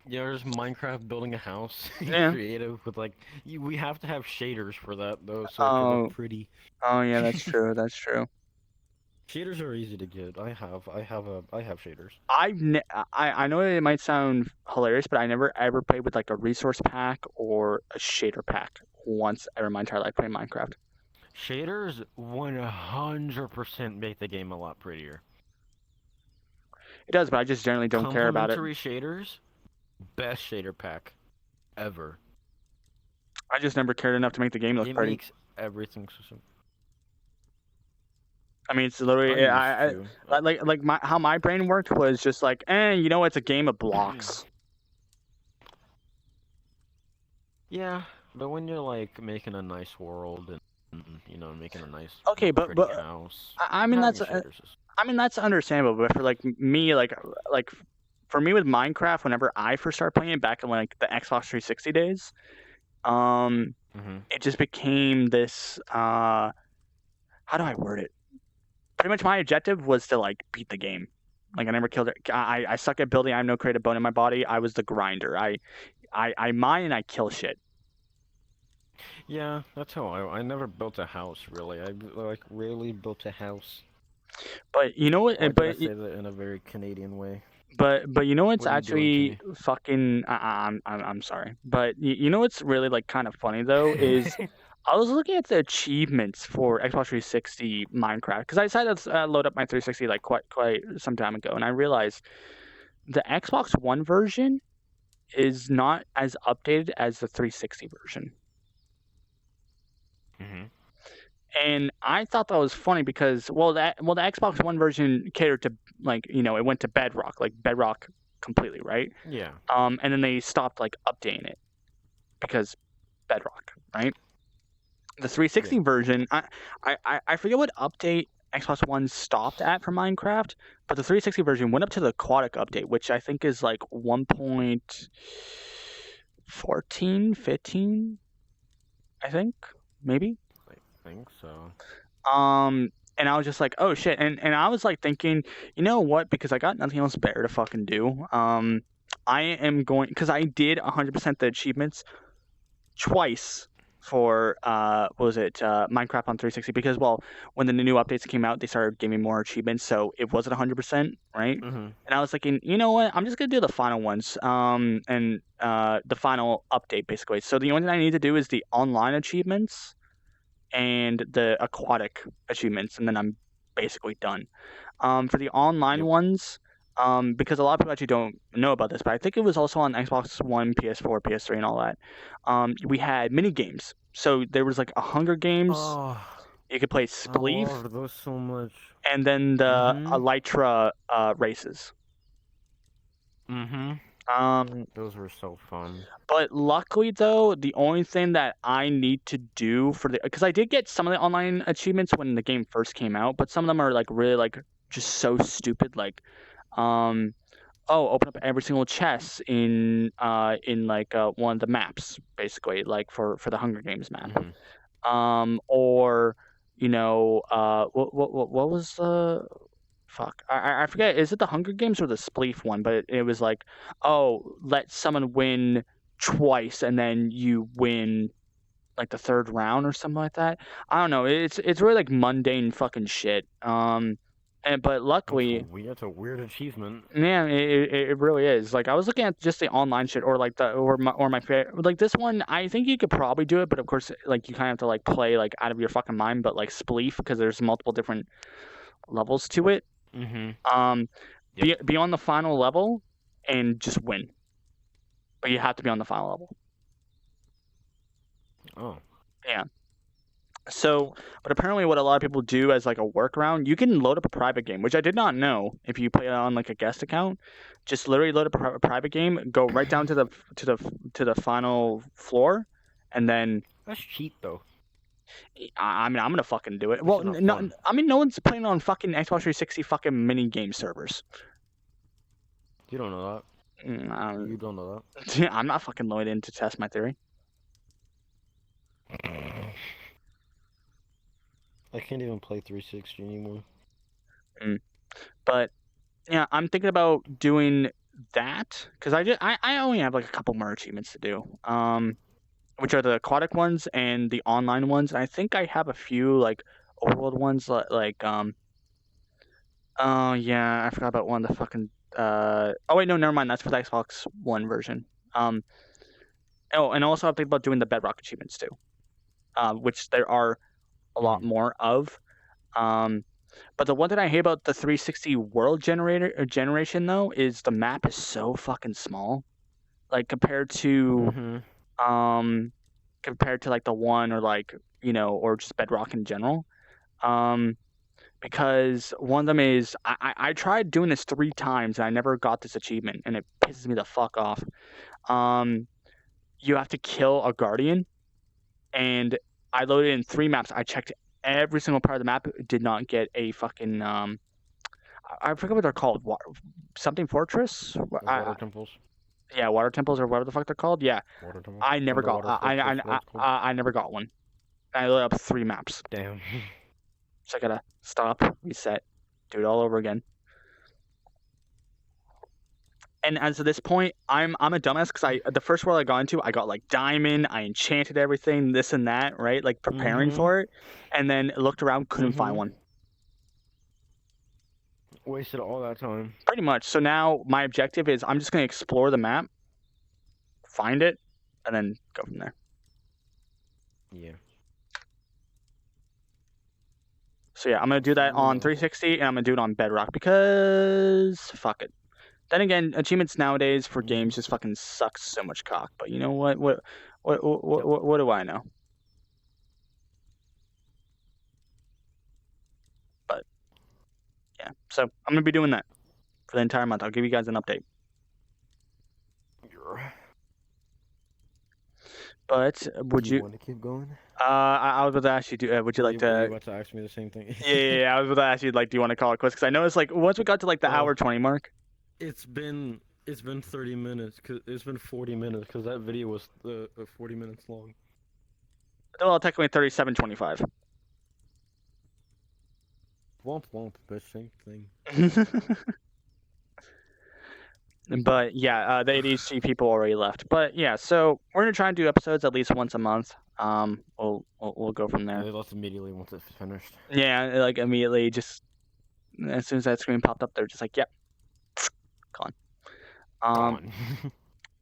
Yeah, there's Minecraft building a house. Yeah. Creative with like we have to have shaders for that though, so it can look Oh, pretty. oh yeah, that's true, that's true. Shaders are easy to get. I have shaders. I know it might sound hilarious but I never ever played with like a resource pack or a shader pack once ever in my entire life playing Minecraft. Shaders 100% make the game a lot prettier. It does but I just generally don't care about it. Complementary shaders, best shader pack ever. I just never cared enough to make the game look It pretty. makes everything so simple. I mean, it's I literally used I to. like my how my brain worked was just like, you know, it's a game of blocks. Yeah, but when you're like making a nice world and making a nice, Okay, pretty house, I mean having that's shaders is. I mean that's understandable. But for like me, like for me with Minecraft, whenever I first started playing it back in like the Xbox 360 days, um, Mm-hmm. it just became this. How do I word it? Pretty much my objective was to like beat the game. Like I never killed it. I suck at building. I have no creative bone in my body. I was the grinder. I mine and I kill shit. Yeah, that's how I never built a house really. I like rarely built a house. But you know what? Or did I say that in a very Canadian way? But you know what's What are you doing to actually me? fucking I'm sorry. But you know what's really like kind of funny though is I was looking at the achievements for Xbox 360 Minecraft because I decided to load up my 360 like quite some time ago, and I realized the Xbox One version is not as updated as the 360 version. Mm-hmm. And I thought that was funny because the Xbox One version catered to like it went to Bedrock, like Bedrock completely, right? Yeah. And then they stopped like updating it because Bedrock, right? The Yeah. 360 version, I forget what update Xbox One stopped at for Minecraft, but the 360 version went up to the aquatic update, which I think is like 1.14, 15, I think, maybe. I think so. And I was just like, oh shit. And I was like thinking, you know what? Because I got nothing else better to fucking do. I am going because I did 100% the achievements twice for what was it Minecraft on 360 because when the new updates came out they started giving more achievements so it wasn't 100% right, Mm-hmm. and I was thinking you know what I'm just gonna do the final ones and the final update basically, so the only thing I need to do is the online achievements and the aquatic achievements, and then I'm basically done. For the online Yep. ones, because a lot of people actually don't know about this, but I think it was also on Xbox One, PS4, PS3, and all that. We had mini games. So there was like a Hunger Games. Oh, You could play I Spleef, loved those so much. and then the Mm-hmm. Elytra races. Mm-hmm. Um, Those were so fun. but luckily, though, the only thing that I need to do for the because I did get some of the online achievements when the game first came out, but some of them are like really like just so stupid. Like, um, oh, open up every single chest in like one of the maps, basically, like for the Hunger Games map. Mm-hmm. Or what was the fuck? I forget. Is it the Hunger Games or the Spleef one? But it was like, oh, let someone win twice, and then you win like the third round or something like that. I don't know. It's really like mundane fucking shit. And but luckily, That's a weird achievement. man, it really is. Like I was looking at just the online shit, or like the or my favorite. Like this one, I think you could probably do it, but of course, like you kind of have to like play like out of your fucking mind. But like Spleef, because there's multiple different levels to it. Mm-hmm. Um, Yep. be on the final level and just win. But you have to be on the final level. Oh. Yeah. So, but apparently, what a lot of people do as like a workaround, you can load up a private game, which I did not know. If you play it on like a guest account, just literally load up a private game, go right down to the to the final floor, and then That's cheap though. I mean I'm gonna fucking do it. Makes Well, it not no, fun. I mean no one's playing on fucking Xbox 360 fucking mini game servers. You don't know Mm, that. You don't know I'm not fucking loaded in to test my theory. that. I can't even play 360 anymore. Mm. But yeah, I'm thinking about doing that because I only have like a couple more achievements to do. Which are the aquatic ones and the online ones. I think I have a few like overworld ones oh yeah, I forgot about one of the fucking oh wait, no, never mind, that's for the Xbox One version. Um oh, and also I'm thinking about doing the Bedrock achievements too. Which there are a lot Mm-hmm. more of. Um but the one that I hate about the 360 world generation though is the map is so fucking small. Like Mm-hmm. um compared to like the one or like or just Bedrock in general. Um, because one of them is I tried doing this 3 times and I never got this achievement and it pisses me the fuck off. Um, you have to kill a guardian and I loaded in 3 maps. I checked every single part of the map. Did not get a fucking I forget what they're called. Something fortress. Like water temples. Yeah, water temples or whatever the fuck they're called. Yeah, Water temples. I never got. Underwater fortress. What it's called. I never got one. I loaded up 3 maps. Damn. So I gotta stop, reset, do it all over again. And as of this point, I'm a dumbass because the first world I got into, I got like diamond, I enchanted everything, this and that, right? Like preparing for it, and then looked around, couldn't find one. Wasted all that time. Pretty much. So now my objective is I'm just gonna explore the map, find it, and then go from there. Yeah. So yeah, I'm gonna do that on 360, and I'm gonna do it on Bedrock because fuck it. Then again, achievements nowadays for games just fucking suck so much cock. But you know what? What do I know? But yeah, so I'm gonna be doing that for the entire month. I'll give you guys an update. But would you want to keep going? I was about to ask you, would you like to? Were you about to ask me the same thing? Yeah, I was about to ask you, like, do you want to call it quits? Because I noticed, like, once we got to like the hour 20 mark, It's been 30 minutes. It's been 40 minutes because that video was 40 minutes long. well, technically 37:25. Womp womp, bitch, same thing. But yeah, the ADHD people already left. But yeah, so we're gonna try and do episodes at least once a month. We'll go from there. They left immediately once it's finished. Yeah, like immediately, just as soon as that screen popped up, they're just like, "Yep, gone." Gone.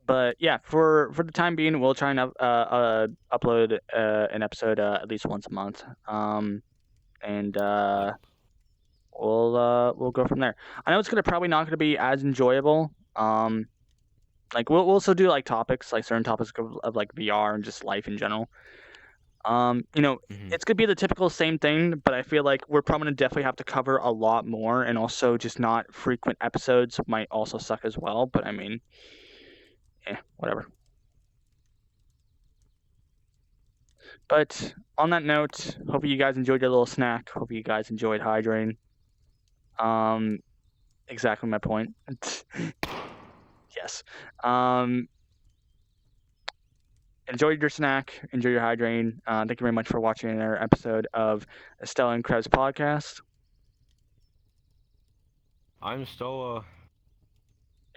But yeah, for the time being, we'll try and upload an episode at least once a month. And we'll go from there. I know it's probably not gonna be as enjoyable. Like we'll also do like topics, like certain topics of like VR and just life in general. It's gonna be the typical same thing, but I feel like we're probably gonna definitely have to cover a lot more, and also just not frequent episodes might also suck as well. But I mean, yeah, whatever. But on that note, hope you guys enjoyed your little snack. Hope you guys enjoyed hydrating. Exactly my point. Yes. Enjoy your snack. Enjoy your hydrating. Thank you very much for watching another episode of Stella and Krevzz podcast. I'm Stella.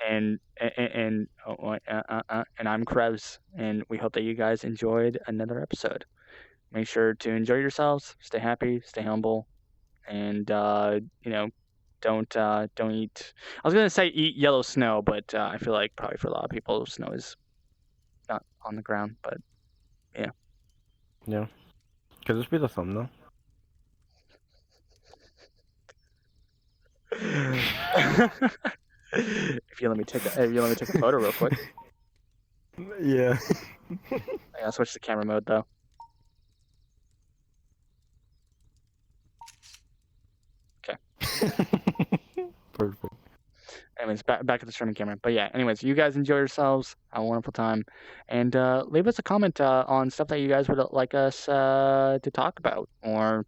And I'm Krevzz, and we hope that you guys enjoyed another episode. Make sure to enjoy yourselves. Stay happy. Stay humble. And don't eat. I was gonna say eat yellow snow, but I feel like probably for a lot of people, snow is not on the ground. But yeah. Yeah. Could this be the thumbnail? If you let me take a photo real quick. Yeah. I gotta switch to camera mode though. Okay. Perfect. Anyways, back to the streaming camera. But yeah, anyways, you guys enjoy yourselves. Have a wonderful time. And leave us a comment on stuff that you guys would like us to talk about, or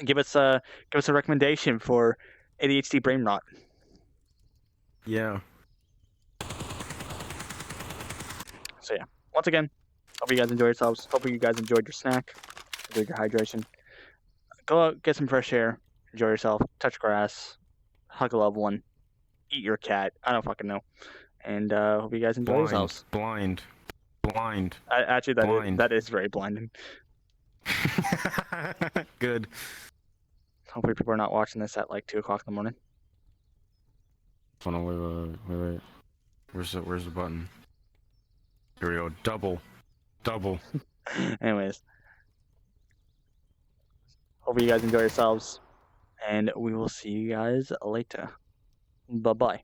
give us a recommendation for ADHD brain rot. Yeah. So yeah, once again, hope you guys enjoy yourselves. Hope you guys enjoyed your snack, enjoyed your hydration. Go out, get some fresh air, enjoy yourself, touch grass, hug a loved one, eat your cat. I don't fucking know. And hope you guys enjoy yourselves. Blind. Actually, blind. That is very blinding. Good. Hopefully people are not watching this at like 2 o'clock in the morning. Hold on, wait. Where's the button? Here we go. Double. Anyways, hope you guys enjoy yourselves, and we will see you guys later. Bye-bye.